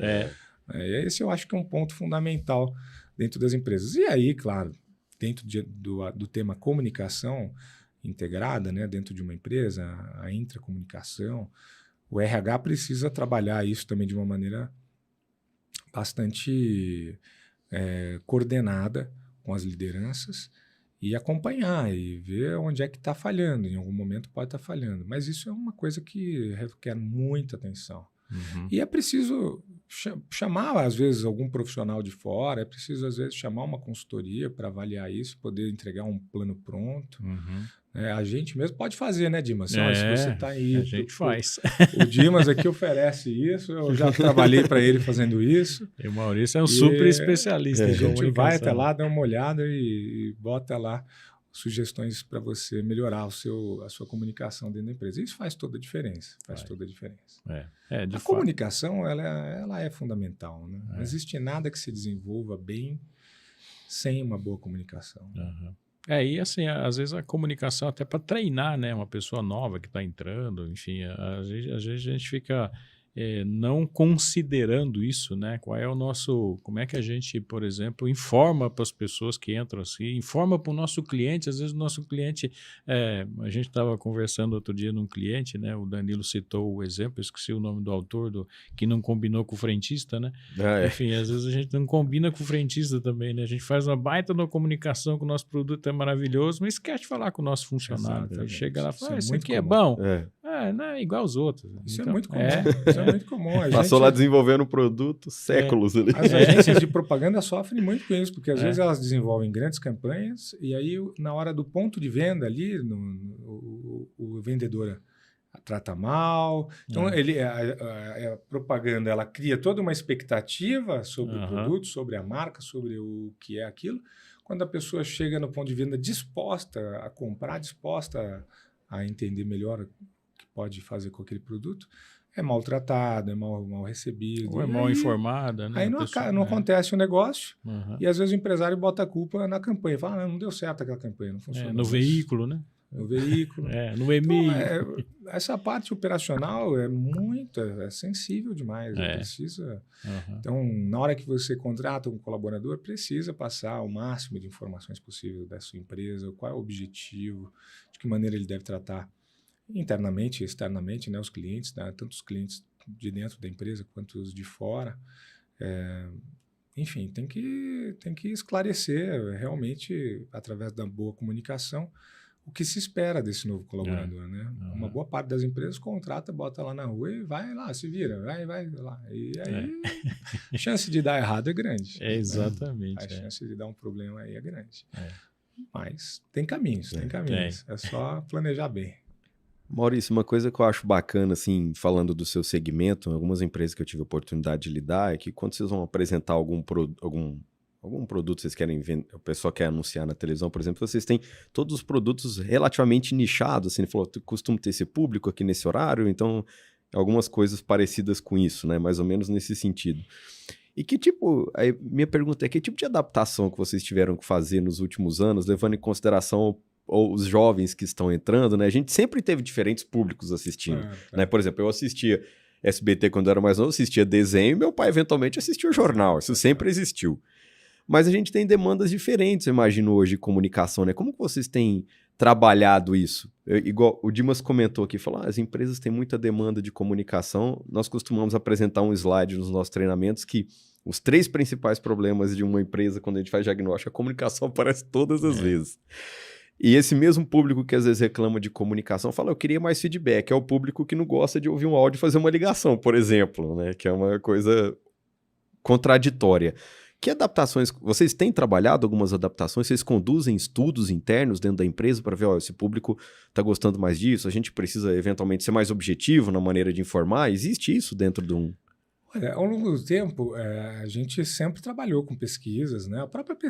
Esse eu acho que é um ponto fundamental dentro das empresas. E aí, claro, dentro do tema comunicação integrada, né, dentro de uma empresa, a intracomunicação, o RH precisa trabalhar isso também de uma maneira bastante coordenada com as lideranças e acompanhar e ver onde é que está falhando. Em algum momento pode estar falhando, mas isso é uma coisa que requer muita atenção. E é preciso chamar, às vezes, algum profissional de fora, é preciso, às vezes, chamar uma consultoria para avaliar isso, poder entregar um plano pronto. A gente mesmo pode fazer, né, Dimas? Se você está aí... A gente faz. O Dimas aqui oferece isso, eu já trabalhei para ele fazendo isso. E o Maurício é um super especialista. A gente vai até lá, dá uma olhada e bota lá sugestões para você melhorar a sua comunicação dentro da empresa. Isso faz toda a diferença. Toda a diferença. A comunicação ela é fundamental. Né? Não existe nada que se desenvolva bem sem uma boa comunicação. E assim, às vezes a comunicação até para treinar, né? Uma pessoa nova que está entrando, enfim, às vezes a gente fica não considerando isso, né? Qual é o nosso, como é que a gente, por exemplo, informa para as pessoas que entram assim, informa para o nosso cliente. Às vezes o nosso cliente, a gente estava conversando outro dia num cliente, né? O Danilo citou o exemplo, eu esqueci o nome do autor, que não combinou com o frentista, né? Enfim, às vezes a gente não combina com o frentista também, né? A gente faz uma baita na comunicação que o nosso produto é maravilhoso, mas esquece de falar com o nosso funcionário. Aí chega lá e fala, isso aqui é bom. Não é igual aos outros. Isso então, é muito comum. Isso é muito comum. Passou lá desenvolvendo o produto séculos ali. As agências de propaganda sofrem muito com isso, porque às vezes elas desenvolvem grandes campanhas e aí na hora do ponto de venda ali, o vendedor trata mal. Então a propaganda ela cria toda uma expectativa sobre o produto, sobre a marca, sobre o que é aquilo. Quando a pessoa chega no ponto de venda disposta a comprar, disposta a entender melhor o que pode fazer com aquele produto, é maltratado, é mal recebido. Ou é mal informada, né? Aí não acontece o negócio e às vezes o empresário bota a culpa na campanha. Fala, não deu certo aquela campanha, não funcionou. No veículo, né? No veículo. No e-mail. Então, essa parte operacional é sensível demais. Precisa. Então, na hora que você contrata um colaborador, precisa passar o máximo de informações possível da sua empresa, qual é o objetivo, de que maneira ele deve tratar internamente e externamente, né, os clientes, né, tanto os clientes de dentro da empresa quanto os de fora. Enfim, tem que esclarecer realmente, através da boa comunicação, o que se espera desse novo colaborador, né? Uma boa parte das empresas contrata, bota lá na rua e vai lá, se vira, vai lá. E aí a chance de dar errado é grande. Exatamente. A chance de dar um problema aí é grande. Mas tem caminhos. É só planejar bem. Maurício, uma coisa que eu acho bacana, assim, falando do seu segmento, algumas empresas que eu tive a oportunidade de lidar, é que quando vocês vão apresentar algum produto que vocês querem vender, o pessoal quer anunciar na televisão, por exemplo, vocês têm todos os produtos relativamente nichados, assim, ele falou, costumo ter esse público aqui nesse horário, então algumas coisas parecidas com isso, né, mais ou menos nesse sentido. E que tipo, aí minha pergunta é, que tipo de adaptação que vocês tiveram que fazer nos últimos anos, levando em consideração os jovens que estão entrando, né, a gente sempre teve diferentes públicos assistindo, né, por exemplo, eu assistia SBT quando eu era mais novo, assistia desenho e meu pai eventualmente assistia o jornal, isso sempre existiu. Mas a gente tem demandas diferentes, eu imagino, hoje, de comunicação, né? Como que vocês têm trabalhado isso? Igual o Dimas comentou aqui, falou, as empresas têm muita demanda de comunicação. Nós costumamos apresentar um slide nos nossos treinamentos que os 3 principais problemas de uma empresa, quando a gente faz diagnóstico, a comunicação aparece todas as vezes. E esse mesmo público que às vezes reclama de comunicação, fala, eu queria mais feedback. É o público que não gosta de ouvir um áudio e fazer uma ligação, por exemplo, né? Que é uma coisa contraditória. Que adaptações, vocês têm trabalhado algumas adaptações, vocês conduzem estudos internos dentro da empresa para ver, esse público está gostando mais disso, a gente precisa eventualmente ser mais objetivo na maneira de informar, existe isso dentro de um... Olha, ao longo do tempo, a gente sempre trabalhou com pesquisas, né?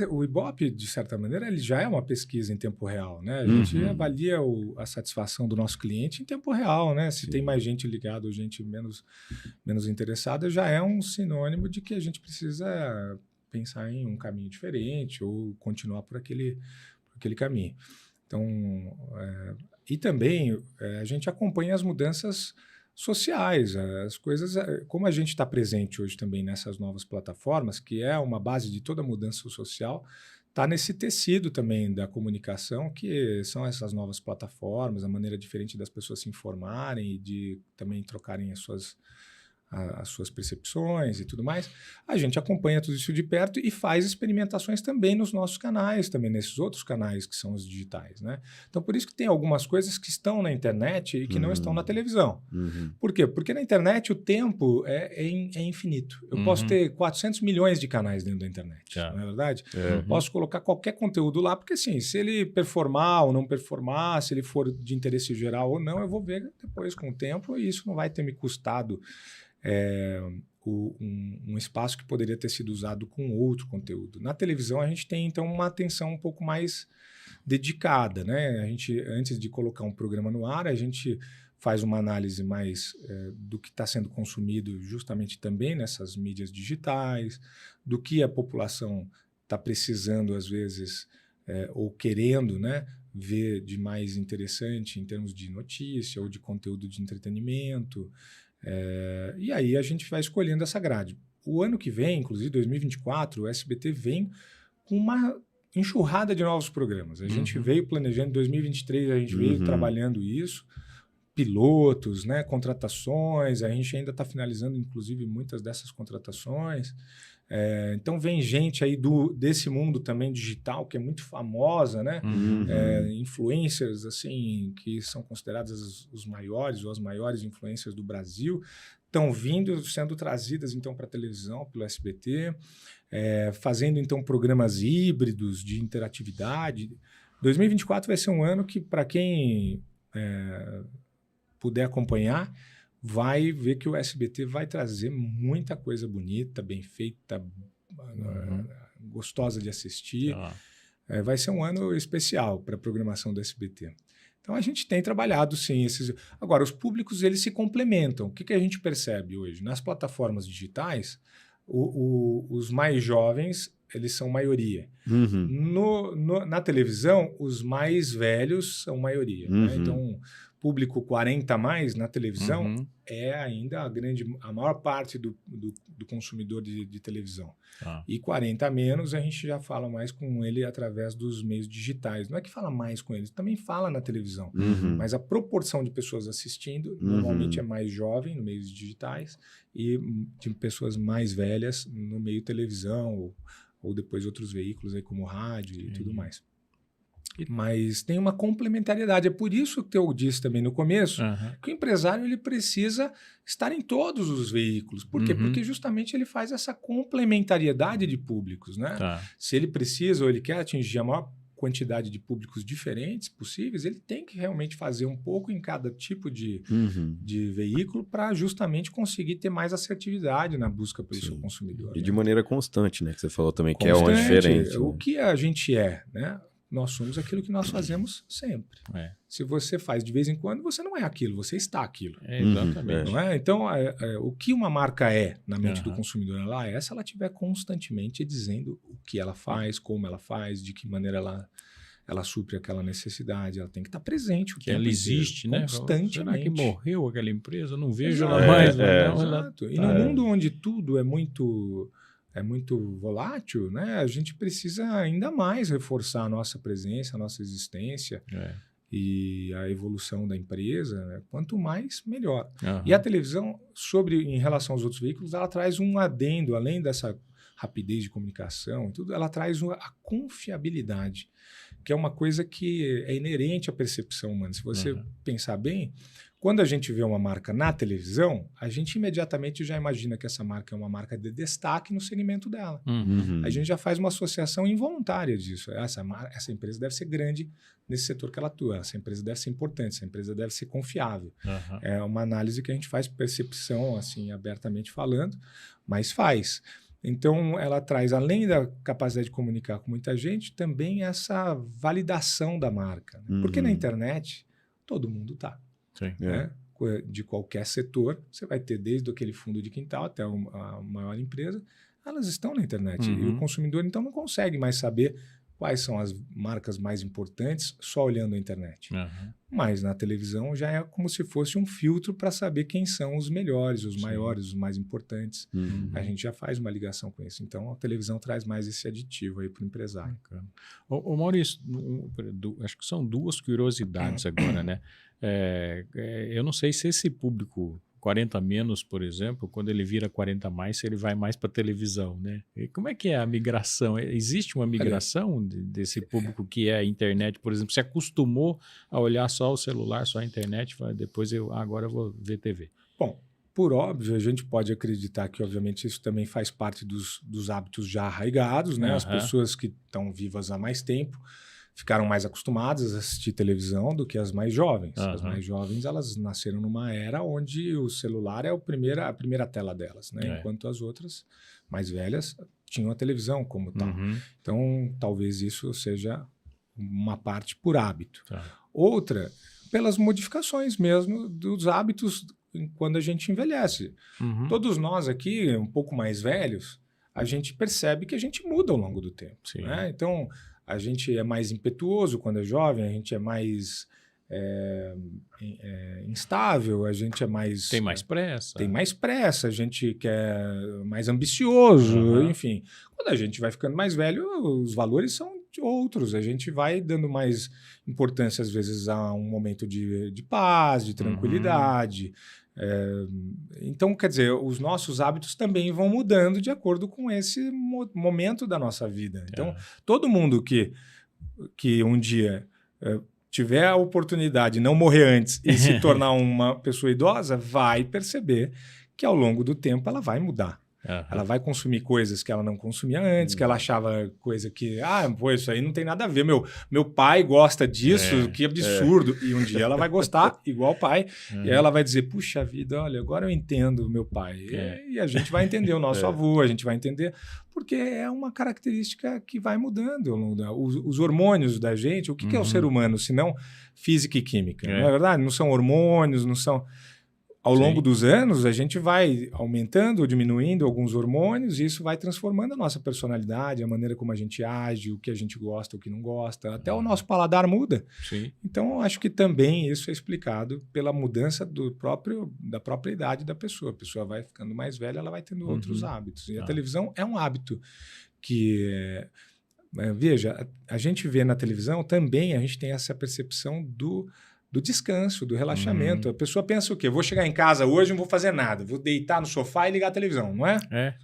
O Ibope, de certa maneira, ele já é uma pesquisa em tempo real, né? A gente avalia a satisfação do nosso cliente em tempo real, né? Se tem mais gente ligada ou gente menos interessada, já é um sinônimo de que a gente precisa pensar em um caminho diferente ou continuar por aquele caminho. Então, e também a gente acompanha as mudanças sociais, as coisas, como a gente está presente hoje também nessas novas plataformas, que é uma base de toda mudança social, está nesse tecido também da comunicação, que são essas novas plataformas, a maneira diferente das pessoas se informarem e de também trocarem as suas percepções e tudo mais. A gente acompanha tudo isso de perto e faz experimentações também nos nossos canais, também nesses outros canais que são os digitais, né? Então, por isso que tem algumas coisas que estão na internet e que não estão na televisão. Por quê? Porque na internet o tempo é infinito. Eu posso ter 400 milhões de canais dentro da internet, não é verdade? Posso colocar qualquer conteúdo lá, porque assim, se ele performar ou não performar, se ele for de interesse geral ou não, eu vou ver depois com o tempo e isso não vai ter me custado um espaço que poderia ter sido usado com outro conteúdo. Na televisão, a gente tem, então, uma atenção um pouco mais dedicada, né? A gente, antes de colocar um programa no ar, a gente faz uma análise mais do que está sendo consumido justamente também nessas mídias digitais, do que a população está precisando, às vezes, ou querendo, né, ver de mais interessante em termos de notícia ou de conteúdo de entretenimento. E aí a gente vai escolhendo essa grade. O ano que vem, inclusive 2024, o SBT vem com uma enxurrada de novos programas. A gente veio planejando, em 2023 a gente veio trabalhando isso, pilotos, né, contratações, a gente ainda está finalizando, inclusive, muitas dessas contratações. Então vem gente aí desse mundo também digital, que é muito famosa, né? Influencers, assim, que são consideradas os maiores ou as maiores influencers do Brasil, estão sendo trazidas então para a televisão, pelo SBT, fazendo então programas híbridos de interatividade. 2024 vai ser um ano que, para quem puder acompanhar, vai ver que o SBT vai trazer muita coisa bonita, bem feita, gostosa de assistir. Vai ser um ano especial para a programação do SBT. Então, a gente tem trabalhado, sim. Agora, os públicos, eles se complementam. O que a gente percebe hoje? Nas plataformas digitais, os mais jovens, eles são maioria. Na televisão, os mais velhos são maioria. Né? Então, público 40 a mais na televisão é ainda a maior parte do consumidor de televisão. E 40 a menos a gente já fala mais com ele através dos meios digitais. Não é que fala mais com eles, também fala na televisão. Mas a proporção de pessoas assistindo normalmente é mais jovem no meios digitais e de pessoas mais velhas no meio televisão ou depois outros veículos aí como rádio e tudo mais. Mas tem uma complementariedade. É por isso que eu disse também no começo que o empresário ele precisa estar em todos os veículos. Por quê? Porque justamente ele faz essa complementariedade de públicos. Né? Se ele precisa ou ele quer atingir a maior quantidade de públicos diferentes possíveis, ele tem que realmente fazer um pouco em cada tipo de veículo para justamente conseguir ter mais assertividade na busca pelo seu consumidor. E de maneira constante, né? Que você falou também, que é uma diferença. O que a gente né? Nós somos aquilo que nós fazemos sempre. Se você faz de vez em quando, você não é aquilo, você está aquilo. Exatamente. Não é? Então, o que uma marca é na mente do consumidor, ela é se ela estiver constantemente dizendo o que ela faz, como ela faz, de que maneira ela supre aquela necessidade, ela tem que estar presente. Que ela existe, né? Constantemente. Será que morreu aquela empresa? Eu não vejo ela mais. Exato. E no mundo onde tudo é muito volátil, né? A gente precisa ainda mais reforçar a nossa presença, a nossa existência e a evolução da empresa. Né? Quanto mais, melhor. E a televisão, em relação aos outros veículos, ela traz um adendo, além dessa rapidez de comunicação e tudo, ela traz a confiabilidade, que é uma coisa que é inerente à percepção humana. Se você pensar bem, quando a gente vê uma marca na televisão, a gente imediatamente já imagina que essa marca é uma marca de destaque no segmento dela. A gente já faz uma associação involuntária disso. Essa empresa deve ser grande nesse setor que ela atua, essa empresa deve ser importante, essa empresa deve ser confiável. É uma análise que a gente faz, percepção, assim, abertamente falando, mas faz. Então, ela traz, além da capacidade de comunicar com muita gente, também essa validação da marca. Né? Porque na internet, todo mundo está. Né? De qualquer setor, você vai ter desde aquele fundo de quintal até a maior empresa, elas estão na internet. E o consumidor, então, não consegue mais saber quais são as marcas mais importantes só olhando a internet. Mas na televisão já é como se fosse um filtro para saber quem são os melhores, os maiores, os mais importantes. A gente já faz uma ligação com isso. Então, a televisão traz mais esse aditivo aí para o empresário. Ô Maurício, acho que são duas curiosidades agora, né? Eu não sei se esse público 40 menos, por exemplo, quando ele vira 40 mais, ele vai mais para a televisão, né? E como é que é a migração? Existe uma migração desse público que é a internet, por exemplo, se acostumou a olhar só o celular, só a internet, depois agora eu vou ver TV? Bom, por óbvio, a gente pode acreditar que, obviamente, isso também faz parte dos hábitos já arraigados, né? As pessoas que estão vivas há mais tempo ficaram mais acostumadas a assistir televisão do que as mais jovens. As mais jovens, elas nasceram numa era onde o celular é a primeira tela delas, né? Enquanto as outras, mais velhas, tinham a televisão como tal. Então, talvez isso seja uma parte por hábito. Outra, pelas modificações mesmo dos hábitos quando a gente envelhece. Todos nós aqui, um pouco mais velhos, a gente percebe que a gente muda ao longo do tempo. Né? Então, a gente é mais impetuoso quando é jovem, a gente é mais instável, a gente é mais... Tem mais pressa. Tem mais pressa, a gente quer mais ambicioso, enfim. Quando a gente vai ficando mais velho, os valores são outros. A gente vai dando mais importância, às vezes, a um momento de paz, de tranquilidade. Então, quer dizer, os nossos hábitos também vão mudando de acordo com esse momento da nossa vida. Então, todo mundo que um dia tiver a oportunidade de não morrer antes e se tornar uma pessoa idosa, vai perceber que ao longo do tempo ela vai mudar. Ela vai consumir coisas que ela não consumia antes, que ela achava coisa que, pô, isso aí não tem nada a ver. Meu pai gosta disso, que absurdo. E um dia ela vai gostar igual o pai. E aí ela vai dizer, puxa vida, olha, agora eu entendo o meu pai. E a gente vai entender o nosso avô, a gente vai entender, porque é uma característica que vai mudando. Os hormônios da gente, o que é o ser humano, se não física e química? Não é verdade? Não são hormônios, não são... Ao longo dos anos, a gente vai aumentando ou diminuindo alguns hormônios e isso vai transformando a nossa personalidade, a maneira como a gente age, o que a gente gosta, o que não gosta. Até o nosso paladar muda. Sim. Então, acho que também isso é explicado pela mudança da própria idade da pessoa. A pessoa vai ficando mais velha, ela vai tendo outros hábitos. E a televisão é um hábito que... veja, a gente vê na televisão também, a gente tem essa percepção do descanso, do relaxamento. A pessoa pensa o quê? Vou chegar em casa hoje e não vou fazer nada. Vou deitar no sofá e ligar a televisão, não é?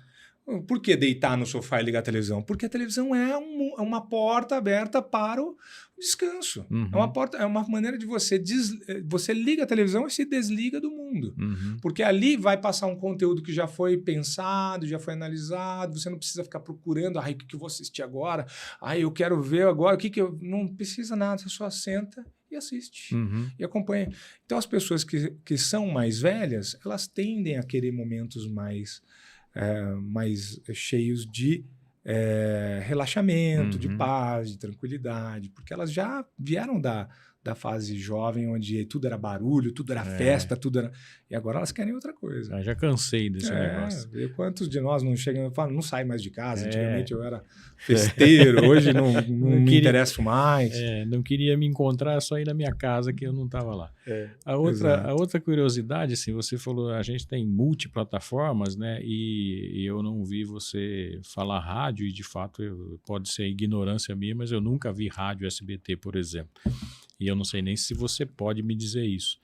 Por que deitar no sofá e ligar a televisão? Porque a televisão é uma porta aberta para o descanso. É uma maneira de você liga a televisão e se desliga do mundo. Porque ali vai passar um conteúdo que já foi pensado, já foi analisado, você não precisa ficar procurando, o que eu vou assistir agora? Eu quero ver agora, não precisa nada, você só senta e assiste, e acompanha. Então, as pessoas que são mais velhas, elas tendem a querer momentos mais cheios de relaxamento, de paz, de tranquilidade, porque elas já vieram da fase jovem, onde tudo era barulho, tudo era festa, tudo era... E agora elas querem outra coisa. Já cansei desse negócio. E quantos de nós não chegam e falam, não sai mais de casa? Antigamente eu era festeiro, hoje não me interesso mais. Não queria me encontrar, só ir na minha casa que eu não estava lá. A outra curiosidade, assim, você falou, a gente tem multiplataformas, né? E eu não vi você falar rádio, e de fato pode ser ignorância minha, mas eu nunca vi rádio SBT, por exemplo. E eu não sei nem se você pode me dizer isso.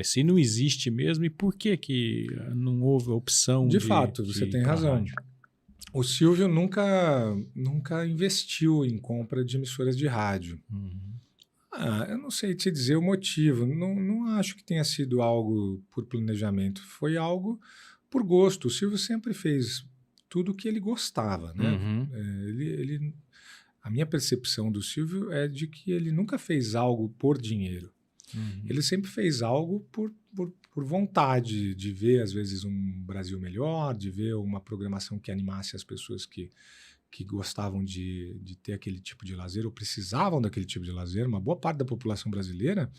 Se não existe mesmo, e por que não houve a opção de fato, você tem razão. Rádio? O Silvio nunca investiu em compra de emissoras de rádio. Eu não sei te dizer o motivo. Não acho que tenha sido algo por planejamento. Foi algo por gosto. O Silvio sempre fez tudo o que ele gostava, né? A minha percepção do Silvio é de que ele nunca fez algo por dinheiro. Ele sempre fez algo por vontade de ver, às vezes, um Brasil melhor, de ver uma programação que animasse as pessoas que gostavam de ter aquele tipo de lazer ou precisavam daquele tipo de lazer. Uma boa parte da população brasileira,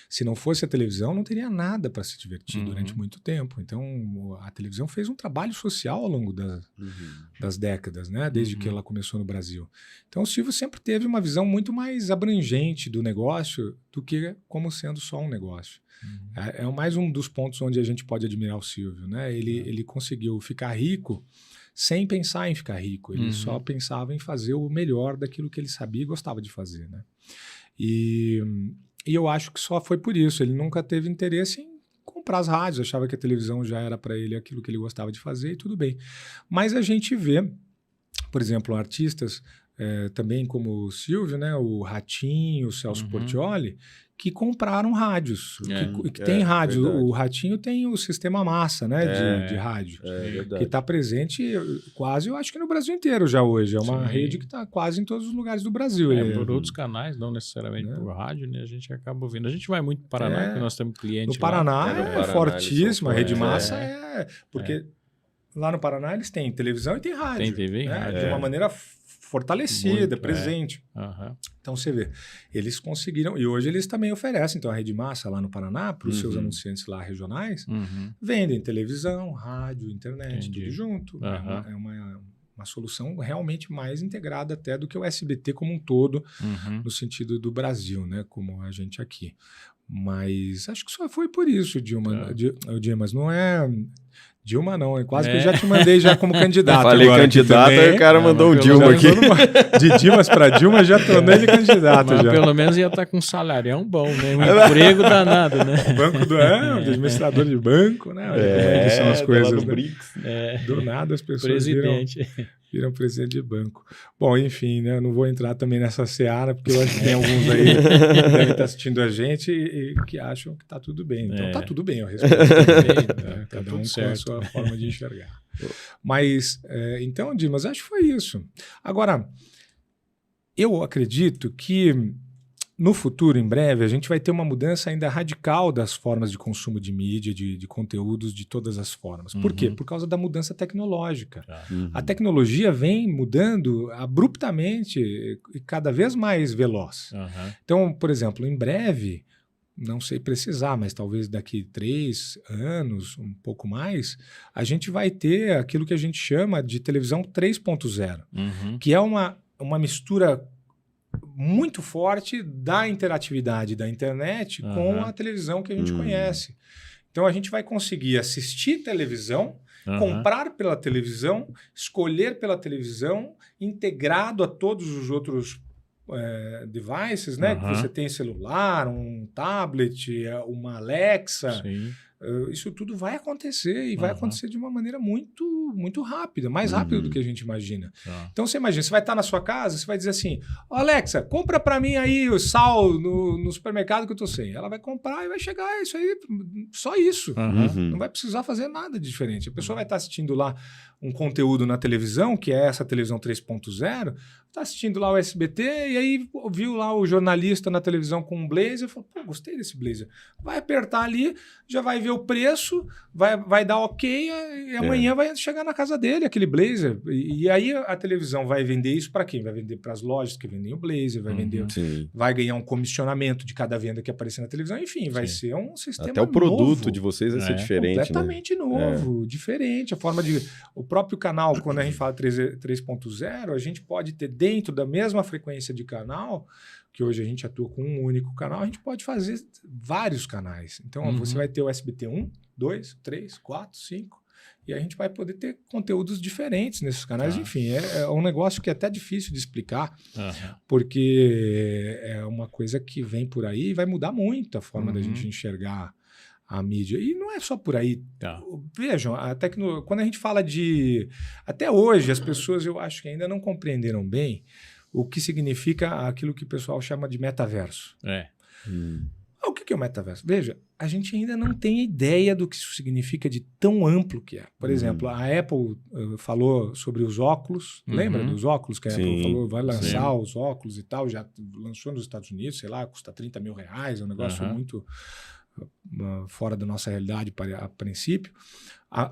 se não fosse a televisão, não teria nada para se divertir durante muito tempo. Então, a televisão fez um trabalho social ao longo das décadas, né? Desde que ela começou no Brasil. Então, o Silvio sempre teve uma visão muito mais abrangente do negócio do que como sendo só um negócio. É mais um dos pontos onde a gente pode admirar o Silvio, né? Ele conseguiu ficar rico sem pensar em ficar rico. Ele só pensava em fazer o melhor daquilo que ele sabia e gostava de fazer, né? E eu acho que só foi por isso. Ele nunca teve interesse em comprar as rádios, achava que a televisão já era para ele aquilo que ele gostava de fazer e tudo bem. Mas a gente vê, por exemplo, artistas também como o Silvio, né? O Ratinho, o Celso Portiolli, que compraram rádios, que tem rádio. Verdade. O Ratinho tem o Sistema Massa, né, de rádio, que está presente quase, eu acho que no Brasil inteiro já hoje. É uma rede que está quase em todos os lugares do Brasil. Por outros canais, não necessariamente por rádio, né? A gente acaba ouvindo. A gente vai muito para Paraná, porque nós temos clientes no Paraná lá. é Paraná, fortíssimo, a Rede Massa porque lá no Paraná eles têm televisão e tem rádio. Tem TV e rádio. De uma maneira fortalecida, presente. Então você vê, eles conseguiram, e hoje eles também oferecem, então a Rede Massa lá no Paraná, para os seus anunciantes lá regionais, vendem televisão, rádio, internet, tudo junto. É uma uma solução realmente mais integrada até do que o SBT como um todo, no sentido do Brasil, né? Como a gente aqui. Mas acho que só foi por isso, Dilma. Dimas, não é... Dilma não, é quase que eu já te mandei já como candidato. Falei agora, candidato, aí o cara mandou um Dilma aqui. De Dimas para Dilma, já tornei de candidato. Mas já. pelo menos ia estar com um salarião bom, né? Um emprego danado, né? Banco do administrador de banco, né? Como que são as coisas. Do né? BRICS. Do nada as pessoas Presidente. viram presidente de banco. Bom, enfim, né? Eu não vou entrar também nessa seara, porque eu acho que tem alguns aí que devem estar assistindo a gente e que acham que está tudo bem. Então está tudo bem, eu respeito. Né? Cada um com a sua forma de enxergar. Mas, então, Dimas, acho que foi isso. Agora, eu acredito que no futuro, em breve, a gente vai ter uma mudança ainda radical das formas de consumo de mídia, de conteúdos de todas as formas. Por quê? Por causa da mudança tecnológica. A tecnologia vem mudando abruptamente e cada vez mais veloz. Então, por exemplo, em breve, não sei precisar, mas talvez daqui 3 anos, um pouco mais, a gente vai ter aquilo que a gente chama de televisão 3.0, que é uma mistura muito forte da interatividade da internet com a televisão que a gente conhece. Então a gente vai conseguir assistir televisão, comprar pela televisão, escolher pela televisão, integrado a todos os outros devices, né? Que você tem celular, um tablet, uma Alexa. Sim. Isso tudo vai acontecer e vai acontecer de uma maneira muito, muito rápida, mais rápida do que a gente imagina. Então você imagina, você vai estar na sua casa, você vai dizer assim, Alexa, compra para mim aí o sal no supermercado que eu tô sem. Ela vai comprar e vai chegar isso aí, só isso. Não vai precisar fazer nada de diferente. A pessoa vai estar assistindo lá um conteúdo na televisão, que é essa televisão 3.0, está assistindo lá o SBT e aí viu lá o jornalista na televisão com um blazer, falou, pô, gostei desse blazer. Vai apertar ali, já vai ver o preço, vai dar ok e amanhã vai chegar na casa dele aquele blazer. E aí a televisão vai vender isso para quem? Vai vender para as lojas que vendem o blazer, vai vender, vai ganhar um comissionamento de cada venda que aparecer na televisão, enfim, vai ser um sistema até o produto novo, de vocês vai ser diferente, completamente novo, diferente. A forma de... O próprio canal, quando a gente fala 3.0, a gente pode ter dentro da mesma frequência de canal, que hoje a gente atua com um único canal, a gente pode fazer vários canais. Então, você vai ter o SBT 1, 2, 3, 4, 5, e a gente vai poder ter conteúdos diferentes nesses canais. Enfim, é um negócio que é até difícil de explicar, porque é uma coisa que vem por aí e vai mudar muito a forma da gente enxergar a mídia. E não é só por aí. Vejam, quando a gente fala de... Até hoje, as pessoas, eu acho que ainda não compreenderam bem o que significa aquilo que o pessoal chama de metaverso. O que é o metaverso? Veja, a gente ainda não tem ideia do que isso significa de tão amplo que é. Por exemplo, a Apple falou sobre os óculos. Lembra dos óculos que a Apple falou? Vai lançar os óculos e tal. Já lançou nos Estados Unidos, sei lá, custa R$30 mil. É um negócio muito... fora da nossa realidade a princípio.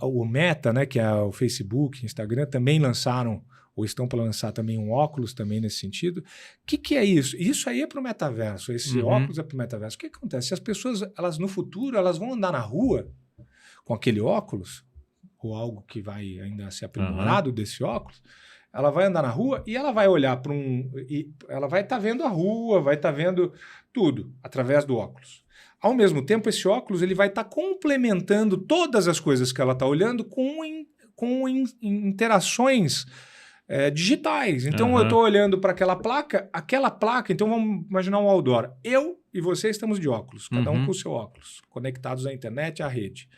O Meta, né, que é o Facebook, Instagram, também lançaram, ou estão para lançar também um óculos também nesse sentido. O que é isso? Isso aí é para o metaverso, esse óculos é para o metaverso. O que acontece? As pessoas, elas no futuro, elas vão andar na rua com aquele óculos, ou algo que vai ainda ser aprimorado desse óculos, ela vai andar na rua e ela vai olhar para ela vai estar vendo a rua, vai estar vendo tudo através do óculos. Ao mesmo tempo, esse óculos ele vai estar complementando todas as coisas que ela está olhando com interações digitais. Então, eu estou olhando para aquela placa, então vamos imaginar um outdoor. Eu e você estamos de óculos, cada um com o seu óculos, conectados à internet, à rede.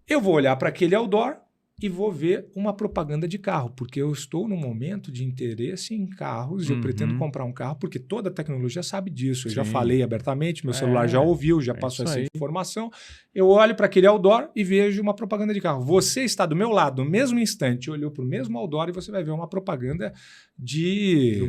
Eu vou olhar para aquele outdoor e vou ver uma propaganda de carro, porque eu estou num momento de interesse em carros e eu pretendo comprar um carro, porque toda a tecnologia sabe disso. Eu já falei abertamente, meu celular já ouviu, já passou essa informação. Eu olho para aquele outdoor e vejo uma propaganda de carro. Você está do meu lado, no mesmo instante, olhou para o mesmo outdoor e você vai ver uma propaganda de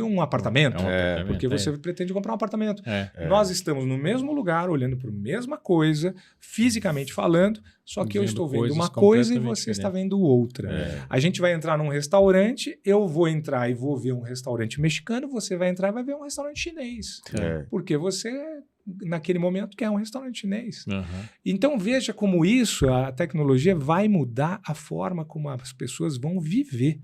um apartamento, porque você pretende comprar um apartamento. Nós estamos no mesmo lugar, olhando para a mesma coisa, fisicamente falando, só que eu estou vendo coisas uma coisa e completamente você está diferentes. vendo outra. A gente vai entrar num restaurante, eu vou entrar e vou ver um restaurante mexicano, você vai entrar e vai ver um restaurante chinês. Porque você, naquele momento, quer um restaurante chinês. Aham. Então veja como isso, a tecnologia vai mudar a forma como as pessoas vão viver.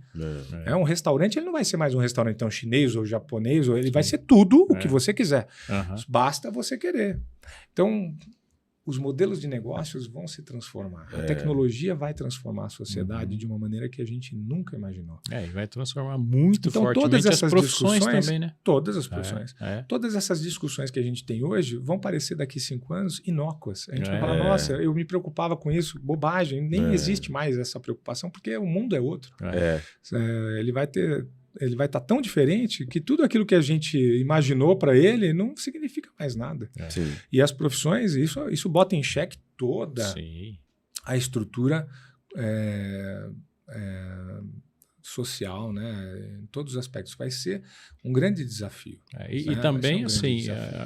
Um restaurante, ele não vai ser mais um restaurante então, chinês ou japonês, ou ele vai ser tudo o que você quiser. Aham. Basta você querer. Então, os modelos de negócios vão se transformar. A tecnologia vai transformar a sociedade de uma maneira que a gente nunca imaginou. E vai transformar muito Então, fortemente todas as essas profissões discussões, também, né? Todas as profissões. É. Todas essas discussões que a gente tem hoje vão parecer daqui 5 anos inócuas. A gente vai É. falar, nossa, eu me preocupava com isso, bobagem. Nem existe mais essa preocupação, porque o mundo é outro. Ele vai estar tão diferente que tudo aquilo que a gente imaginou para ele não significa mais nada. Sim. E as profissões, isso bota em xeque toda Sim. a estrutura social, né? Em todos os aspectos. Vai ser um grande desafio. E também, assim,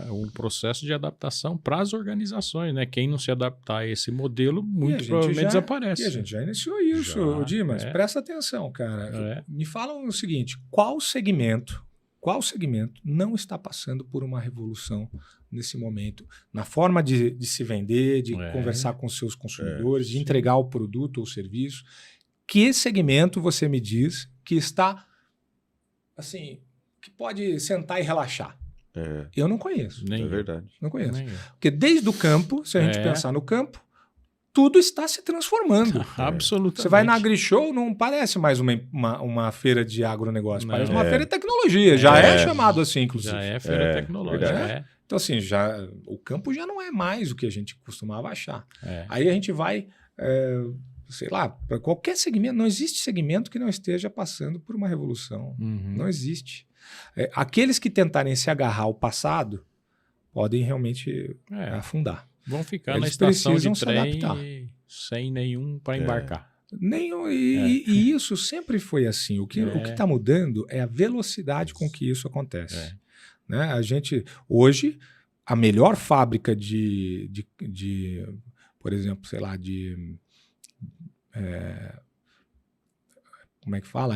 um processo de adaptação para as organizações, né? Quem não se adaptar a esse modelo, muito provavelmente desaparece. E a gente já iniciou isso, Dimas. Presta atenção, cara. Me falam o seguinte, qual segmento não está passando por uma revolução nesse momento? Na forma de se vender, de conversar com seus consumidores, de entregar o produto ou serviço. Que segmento você me diz que está, assim, que pode sentar e relaxar? Eu não conheço. É verdade. Não conheço. Porque desde o campo, se a gente pensar no campo, tudo está se transformando. Absolutamente. Você vai na AgriShow, não parece mais uma feira de agronegócio, parece uma feira de tecnologia. Já é chamado assim, inclusive. Já é feira tecnológica. Então, assim, o campo já não é mais o que a gente costumava achar. Aí a gente vai... sei lá, para qualquer segmento, não existe segmento que não esteja passando por uma revolução. Não existe. Aqueles que tentarem se agarrar ao passado podem realmente afundar. Vão ficar Eles na estação precisam de se trem adaptar. sem nenhum para embarcar. E isso sempre foi assim. O que está mudando é a velocidade com que isso acontece. Né? A gente, hoje, a melhor fábrica de por exemplo, sei lá, como é que fala?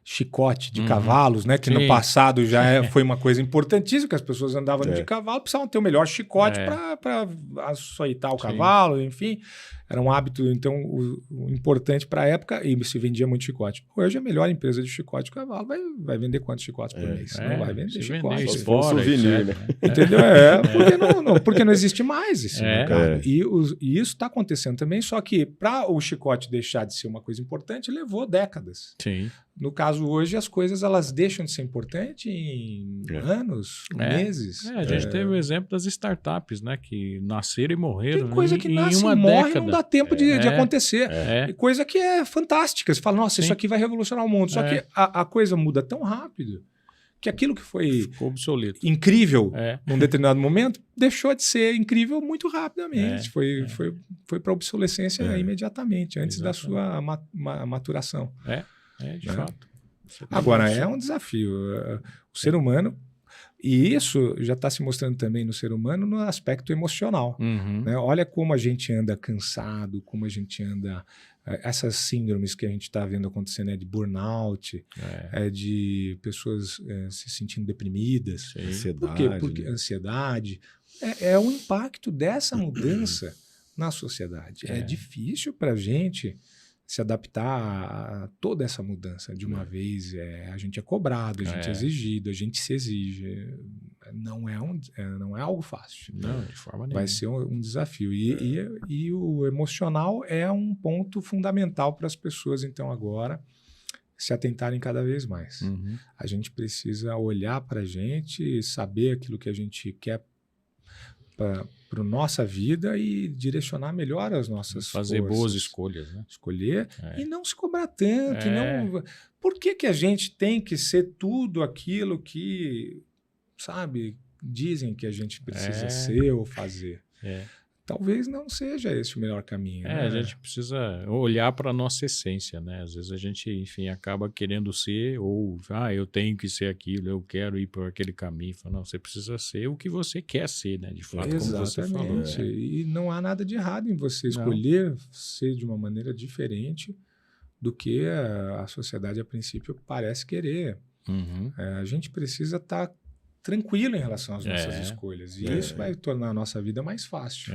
Chicote de cavalos, né? Que no passado já foi uma coisa importantíssima, que as pessoas andavam de cavalo, precisavam ter o melhor chicote para açoitar o cavalo, enfim. Era um hábito, então, o importante para a época, e se vendia muito chicote. Hoje, a melhor empresa de chicote de cavalo vai vender quantos chicotes por mês? Não vai vender chicote. Se for souvenir, né? Entendeu? Porque não existe mais esse mercado. E isso está acontecendo também, só que para o chicote deixar de ser uma coisa importante, levou décadas. Sim. No caso, hoje, as coisas elas deixam de ser importantes em anos, meses. A gente teve o exemplo das startups, né? Que nasceram e morreram. Tem coisa que nasce em uma e morre década. não dá tempo de acontecer. E coisa que é fantástica. Você fala, nossa, isso aqui vai revolucionar o mundo. Só que a coisa muda tão rápido que aquilo que ficou obsoleto. Incrível num determinado momento deixou de ser incrível muito rapidamente. Foi para a obsolescência imediatamente, antes da sua maturação. De fato. Agora, é um desafio. O ser humano, e isso já está se mostrando também no ser humano no aspecto emocional. Né? Olha como a gente anda cansado, como a gente anda... Essas síndromes que a gente está vendo acontecendo de burnout, de pessoas se sentindo deprimidas. Ansiedade. Por quê? Porque ansiedade é o impacto dessa mudança na sociedade. É difícil para a gente se adaptar a toda essa mudança de uma vez. A gente é cobrado, a gente é exigido, a gente se exige. Não é algo fácil. Não, de forma nenhuma. Vai ser um desafio. E o emocional é um ponto fundamental para as pessoas, então, agora, se atentarem cada vez mais. A gente precisa olhar para a gente, saber aquilo que a gente quer para a nossa vida e direcionar melhor as nossas Fazer forças. boas escolhas, né? Escolher e não se cobrar tanto. Por que a gente tem que ser tudo aquilo que, sabe, dizem que a gente precisa ser ou fazer? talvez não seja esse o melhor caminho. A gente precisa olhar para a nossa essência, né? Às vezes a gente, enfim, acaba querendo ser, ou eu tenho que ser aquilo, eu quero ir por aquele caminho. Fala, não, você precisa ser o que você quer ser, né? De fato, como você falou. E não há nada de errado em você escolher ser de uma maneira diferente do que a sociedade, a princípio, parece querer. A gente precisa estar tranquilo em relação às nossas escolhas. E isso vai tornar a nossa vida mais fácil.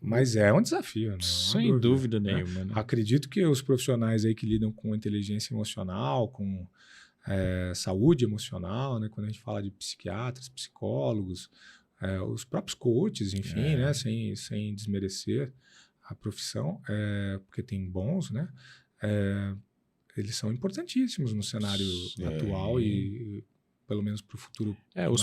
Mas é um desafio. Né? Sem dúvida nenhuma. Né? Acredito que os profissionais aí que lidam com inteligência emocional, com saúde emocional, né? Quando a gente fala de psiquiatras, psicólogos, os próprios coaches, enfim, né? Sem desmerecer a profissão, porque tem bons, né? Eles são importantíssimos no cenário atual e pelo menos para o futuro. Os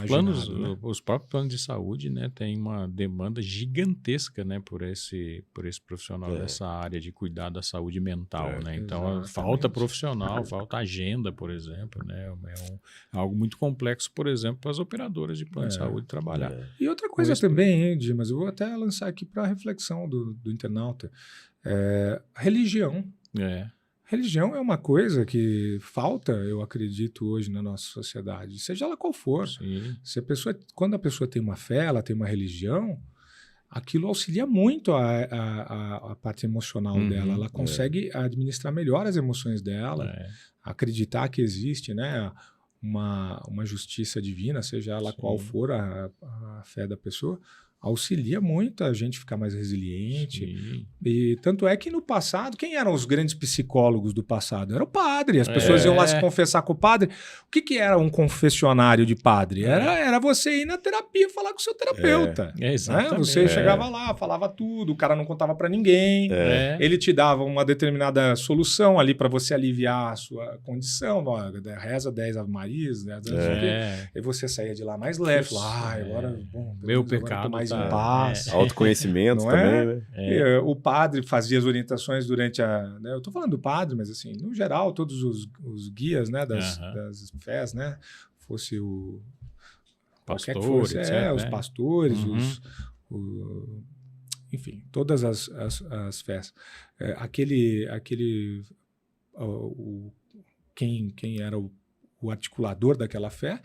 próprios planos de saúde, né, tem uma demanda gigantesca, né, por esse profissional dessa área de cuidar da saúde mental, né? Então falta profissional, falta agenda, por exemplo, né? É algo muito complexo, por exemplo, para as operadoras de plano de saúde trabalhar. E outra coisa também, hein, Dimas, eu vou até lançar aqui para a reflexão do internauta, religião. Religião é uma coisa que falta, eu acredito, hoje na nossa sociedade, seja ela qual for. Quando a pessoa tem uma fé, ela tem uma religião, aquilo auxilia muito a parte emocional dela. Ela consegue administrar melhor as emoções dela, acreditar que existe, né, uma justiça divina, seja ela qual for a fé da pessoa. Auxilia muito a gente ficar mais resiliente. E tanto é que no passado, quem eram os grandes psicólogos do passado? Era o padre. As pessoas iam lá se confessar com o padre. O que era um confessionário de padre? Era você ir na terapia falar com o seu terapeuta. Né? Você chegava lá, falava tudo, o cara não contava para ninguém. Ele te dava uma determinada solução ali para você aliviar a sua condição. Reza 10 Ave Marias, né? E você saía de lá mais leve. Agora, meu pecado mais em paz. Autoconhecimento também, né? O padre fazia as orientações durante né, eu estou falando do padre, mas assim, no geral, todos os guias, né, das fés, né? Fosse o pastor, que fosse, etc, os pastores, enfim, todas as fés. Quem era o articulador daquela fé,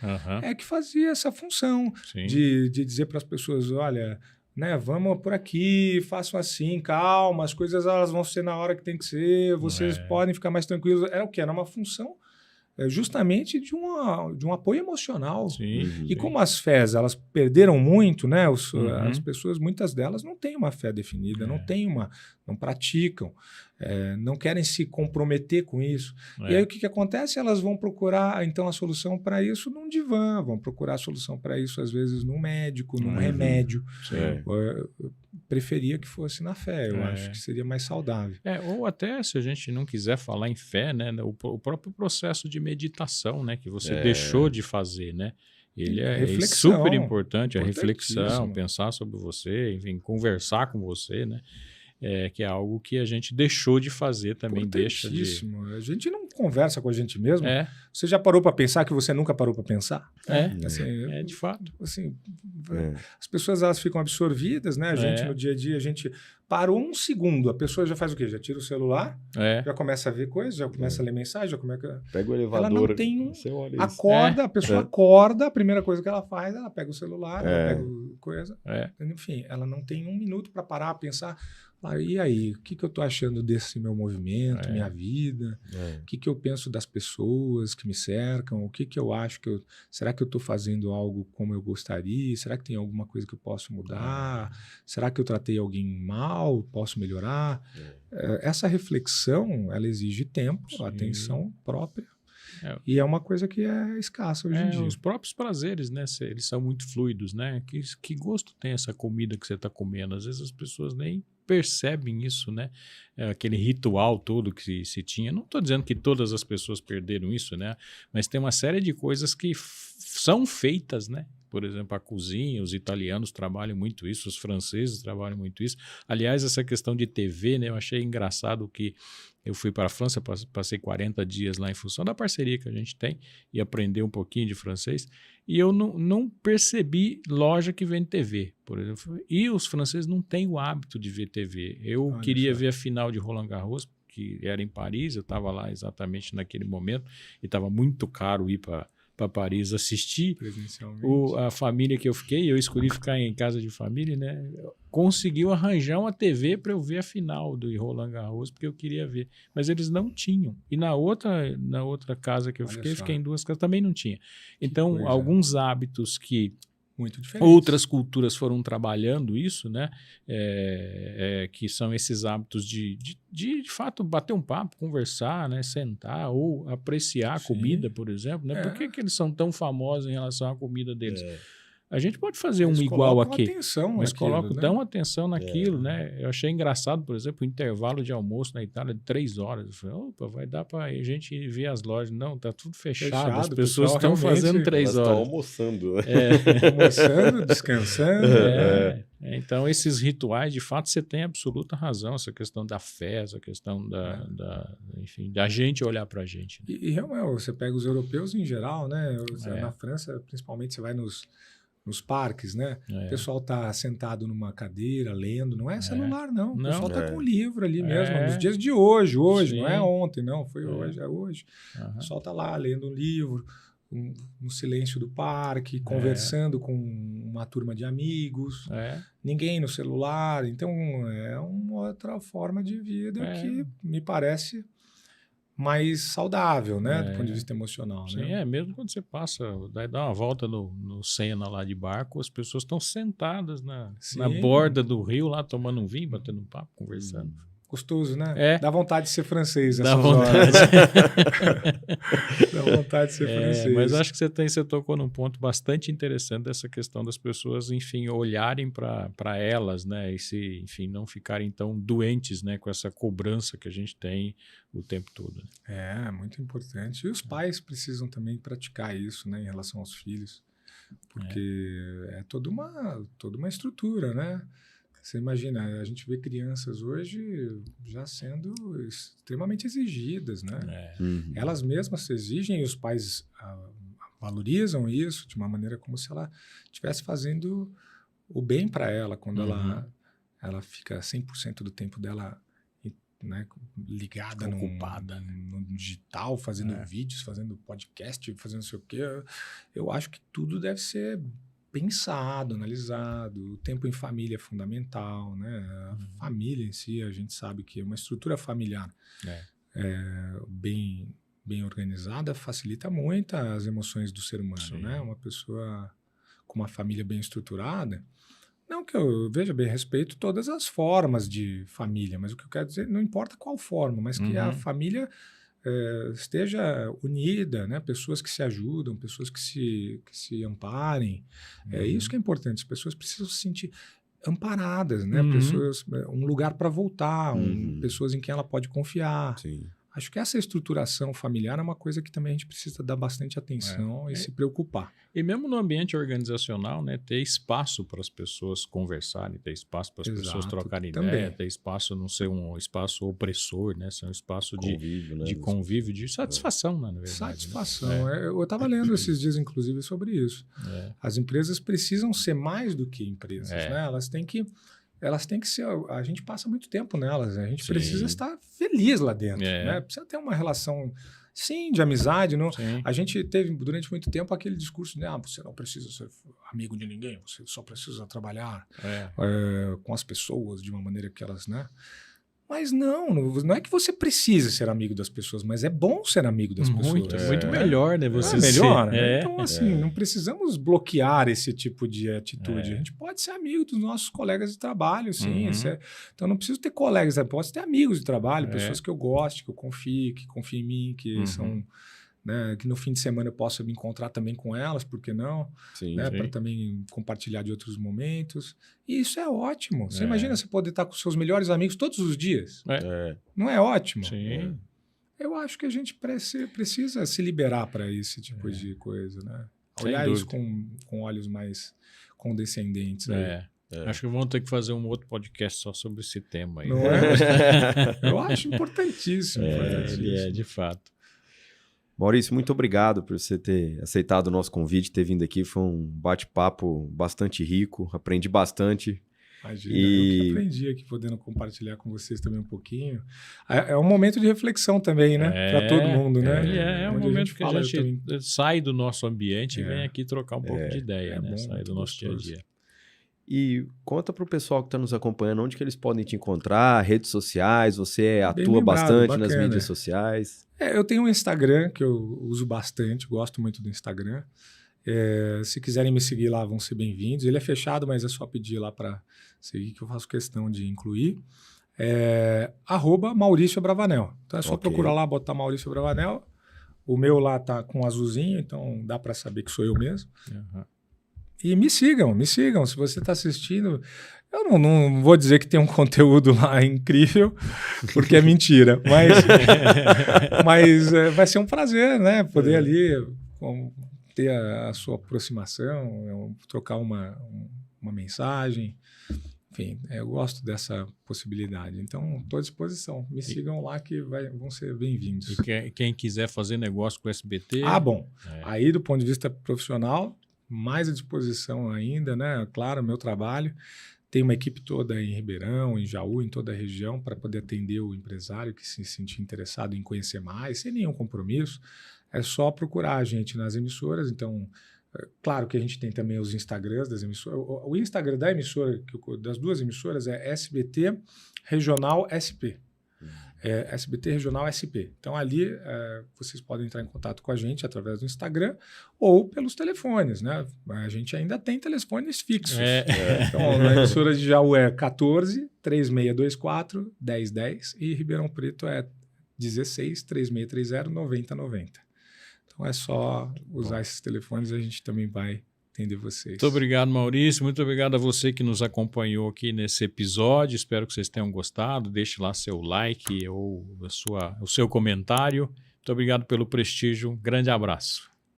que fazia essa função de dizer para as pessoas, olha, né, vamos por aqui, façam assim, calma, as coisas elas vão ser na hora que tem que ser, vocês podem ficar mais tranquilos. Era o quê? Era uma função justamente de um apoio emocional. E como as fés elas perderam muito, né, as pessoas, muitas delas não têm uma fé definida, não praticam, não querem se comprometer com isso. E aí o que acontece? Elas vão procurar então a solução para isso num divã, vão procurar a solução para isso às vezes num médico, num remédio. Eu preferia que fosse na fé, eu acho que seria mais saudável. Ou até, se a gente não quiser falar em fé, né, o próprio processo de meditação, né, que você deixou de fazer, né? Ele é super importante, a reflexão, pensar sobre você, enfim, conversar com você, né? Que é algo que a gente deixou de fazer também, deixa de... A gente não conversa com a gente mesmo. Você já parou para pensar que você nunca parou para pensar? De fato. Assim, as pessoas elas ficam absorvidas, né? A gente no dia a dia, a gente parou um segundo, a pessoa já faz o quê? Já tira o celular, já começa a ver coisas, já começa a ler mensagem, já começa... Pega o elevador. Ela não tem acorda, a pessoa acorda, a primeira coisa que ela faz, ela pega o celular, ela pega coisa. Enfim, ela não tem um minuto para parar, pensar... E aí, o que eu estou achando desse meu movimento, minha vida? O que eu penso das pessoas que me cercam? O que eu acho que será que eu estou fazendo algo como eu gostaria? Será que tem alguma coisa que eu posso mudar? Será que eu tratei alguém mal? Posso melhorar? Essa reflexão, ela exige tempo, atenção própria. E é uma coisa que é escassa hoje em dia. Os próprios prazeres, né? Eles são muito fluidos, né? Que gosto tem essa comida que você está comendo? Às vezes as pessoas nem percebem isso, né? Aquele ritual todo que se tinha. Não estou dizendo que todas as pessoas perderam isso, né? Mas tem uma série de coisas que são feitas, né? Por exemplo, a cozinha, os italianos trabalham muito isso, os franceses trabalham muito isso. Aliás, essa questão de TV, né? Eu achei engraçado que eu fui para a França, passei 40 dias lá em função da parceria que a gente tem e aprender um pouquinho de francês. E eu não percebi loja que vende TV, por exemplo. E os franceses não têm o hábito de ver TV. Eu Olha queria só. ver a final de Roland Garros, que era em Paris, eu estava lá exatamente naquele momento, e estava muito caro ir para Paris assistir. Presencialmente. A família que eu fiquei, eu escolhi ficar em casa de família, né? Conseguiu arranjar uma TV para eu ver a final do Roland Garros, porque eu queria ver. Mas eles não tinham. E na outra casa que eu Olha fiquei, só. fiquei em 2 casas, também não tinha. Então, coisa. alguns hábitos que Muito diferente. outras culturas foram trabalhando isso, né? Que são esses hábitos de fato, bater um papo, conversar, né? Sentar ou apreciar a Sim. comida, por exemplo. Né? É. Por que eles são tão famosos em relação à comida deles? A gente pode fazer Eles um igual colocam aqui, atenção mas naquilo, né? dão atenção naquilo, né? Eu achei engraçado, por exemplo, o intervalo de almoço na Itália de 3 horas. Eu falei, opa, vai dar para a gente ver as lojas. Não, tá tudo fechado. As Fechado, pessoas pessoal, estão fazendo realmente, 3 Elas estão horas. almoçando. Almoçando, descansando. Então, esses rituais, de fato, você tem absoluta razão. Essa questão da fé, essa questão enfim, da gente olhar para a gente. Né? E realmente, você pega os europeus em geral, né? É. Na França, principalmente, você vai nos parques, né? O pessoal tá sentado numa cadeira, lendo. Não é celular, não. O pessoal tá com o livro ali mesmo. Nos dias de hoje, Sim. não é ontem, não. Foi hoje, é hoje. Uhum. O pessoal tá lá lendo um livro, no silêncio do parque, conversando com uma turma de amigos. Ninguém no celular. Então, é uma outra forma de vida que me parece mais saudável, né? Do ponto de vista emocional. Sim, né? mesmo quando você passa, dá uma volta no Sena lá de barco, as pessoas estão sentadas na borda do rio lá, tomando um vinho, batendo um papo, conversando. Gostoso, né? Dá vontade de ser francês. Dá vontade. Dá vontade de ser francês. Mas acho que você tocou num ponto bastante interessante dessa questão das pessoas, enfim, olharem para elas, né? E enfim, não ficarem tão doentes, né? Com essa cobrança que a gente tem o tempo todo. É, muito importante. E os pais precisam também praticar isso, né? Em relação aos filhos. Porque é toda uma estrutura, né? Você imagina, a gente vê crianças hoje já sendo extremamente exigidas, né? Elas mesmas se exigem e os pais valorizam isso de uma maneira como se ela estivesse fazendo o bem para ela, quando ela fica 100% do tempo dela, né, ligada ocupada no digital, fazendo vídeos, fazendo podcast, fazendo não sei o quê. Eu acho que tudo deve ser pensado, analisado. O tempo em família é fundamental, né? A família em si, a gente sabe que uma estrutura familiar bem organizada facilita muito as emoções do ser humano, né? Uma pessoa com uma família bem estruturada, não que eu veja bem, respeito todas as formas de família, mas o que eu quero dizer, não importa qual forma, mas que a família esteja unida, né? Pessoas que se ajudam, pessoas que se amparem. É isso que é importante. As pessoas precisam se sentir amparadas, né? Pessoas, um lugar para voltar, pessoas em quem ela pode confiar. Sim. Acho que essa estruturação familiar é uma coisa que também a gente precisa dar bastante atenção e se preocupar. E mesmo no ambiente organizacional, né, ter espaço para as pessoas conversarem, ter espaço para as pessoas trocarem ideia, ter espaço, não ser um espaço opressor, né, ser um espaço de convívio, de satisfação, né, na verdade. Satisfação. Né? Eu estava lendo esses dias, inclusive, sobre isso. As empresas precisam ser mais do que empresas, né? Elas têm que ser... A gente passa muito tempo nelas, né? A gente precisa estar feliz lá dentro, né? Precisa ter uma relação, sim, de amizade. Não? A gente teve, durante muito tempo, aquele discurso de você não precisa ser amigo de ninguém, você só precisa trabalhar com as pessoas de uma maneira que elas... né? Mas não é que você precisa ser amigo das pessoas, mas é bom ser amigo das pessoas. Muito melhor, né? Você melhor, né? Então, assim, não precisamos bloquear esse tipo de atitude. A gente pode ser amigo dos nossos colegas de trabalho, sim. Então, não preciso ter colegas, posso ter amigos de trabalho, pessoas que eu goste, que eu confie, que confiem em mim, que são... Né, que no fim de semana eu possa me encontrar também com elas, por que não? Né, para também compartilhar de outros momentos. E isso é ótimo. Você imagina você poder estar com seus melhores amigos todos os dias? Não é ótimo? Sim. Eu acho que a gente precisa se liberar para esse tipo de coisa, né? Olhar isso com olhos mais condescendentes. Acho que vamos ter que fazer um outro podcast só sobre esse tema aí. Não é? Eu acho importantíssimo. De fato. Maurício, muito obrigado por você ter aceitado o nosso convite, ter vindo aqui. Foi um bate-papo bastante rico, aprendi bastante. Imagina, eu que aprendi aqui, podendo compartilhar com vocês também um pouquinho. É um momento de reflexão também, né? Para todo mundo, né? É um momento que a gente sai do nosso ambiente e vem aqui trocar um pouco de ideia, né? Sai do nosso dia a dia. E conta para o pessoal que está nos acompanhando onde que eles podem te encontrar, redes sociais, você atua bastante nas mídias sociais. Eu tenho um Instagram que eu uso bastante, gosto muito do Instagram. Se quiserem me seguir lá, vão ser bem-vindos. Ele é fechado, mas é só pedir lá para seguir, que eu faço questão de incluir. @Maurício Abravanel. Então é só procurar lá, botar Maurício Abravanel. O meu lá tá com azulzinho, então dá para saber que sou eu mesmo. Uhum. E me sigam. Se você está assistindo, eu não vou dizer que tem um conteúdo lá incrível, porque é mentira. Mas vai ser um prazer, né? Poder ali ter a sua aproximação, trocar uma mensagem. Enfim, eu gosto dessa possibilidade. Então, estou à disposição. Me sigam lá que vão ser bem-vindos. E quem quiser fazer negócio com o SBT... bom. Aí, do ponto de vista profissional, mais à disposição ainda, né? Claro, meu trabalho. Tem uma equipe toda em Ribeirão, em Jaú, em toda a região, para poder atender o empresário que se sentir interessado em conhecer mais, sem nenhum compromisso. É só procurar a gente nas emissoras. Então, claro que a gente tem também os Instagrams das emissoras. O Instagram da emissora, das duas emissoras, é SBT Regional SP. SBT Regional SP. Então, ali vocês podem entrar em contato com a gente através do Instagram ou pelos telefones, né? A gente ainda tem telefones fixos. Então, na emissora de Jaú é 14 3624 1010 e Ribeirão Preto é 16 3630 9090. Então, é só usar esses telefones e a gente também vai atender vocês. Muito obrigado, Maurício. Muito obrigado a você que nos acompanhou aqui nesse episódio. Espero que vocês tenham gostado. Deixe lá seu like ou o seu comentário. Muito obrigado pelo prestígio. Um grande abraço.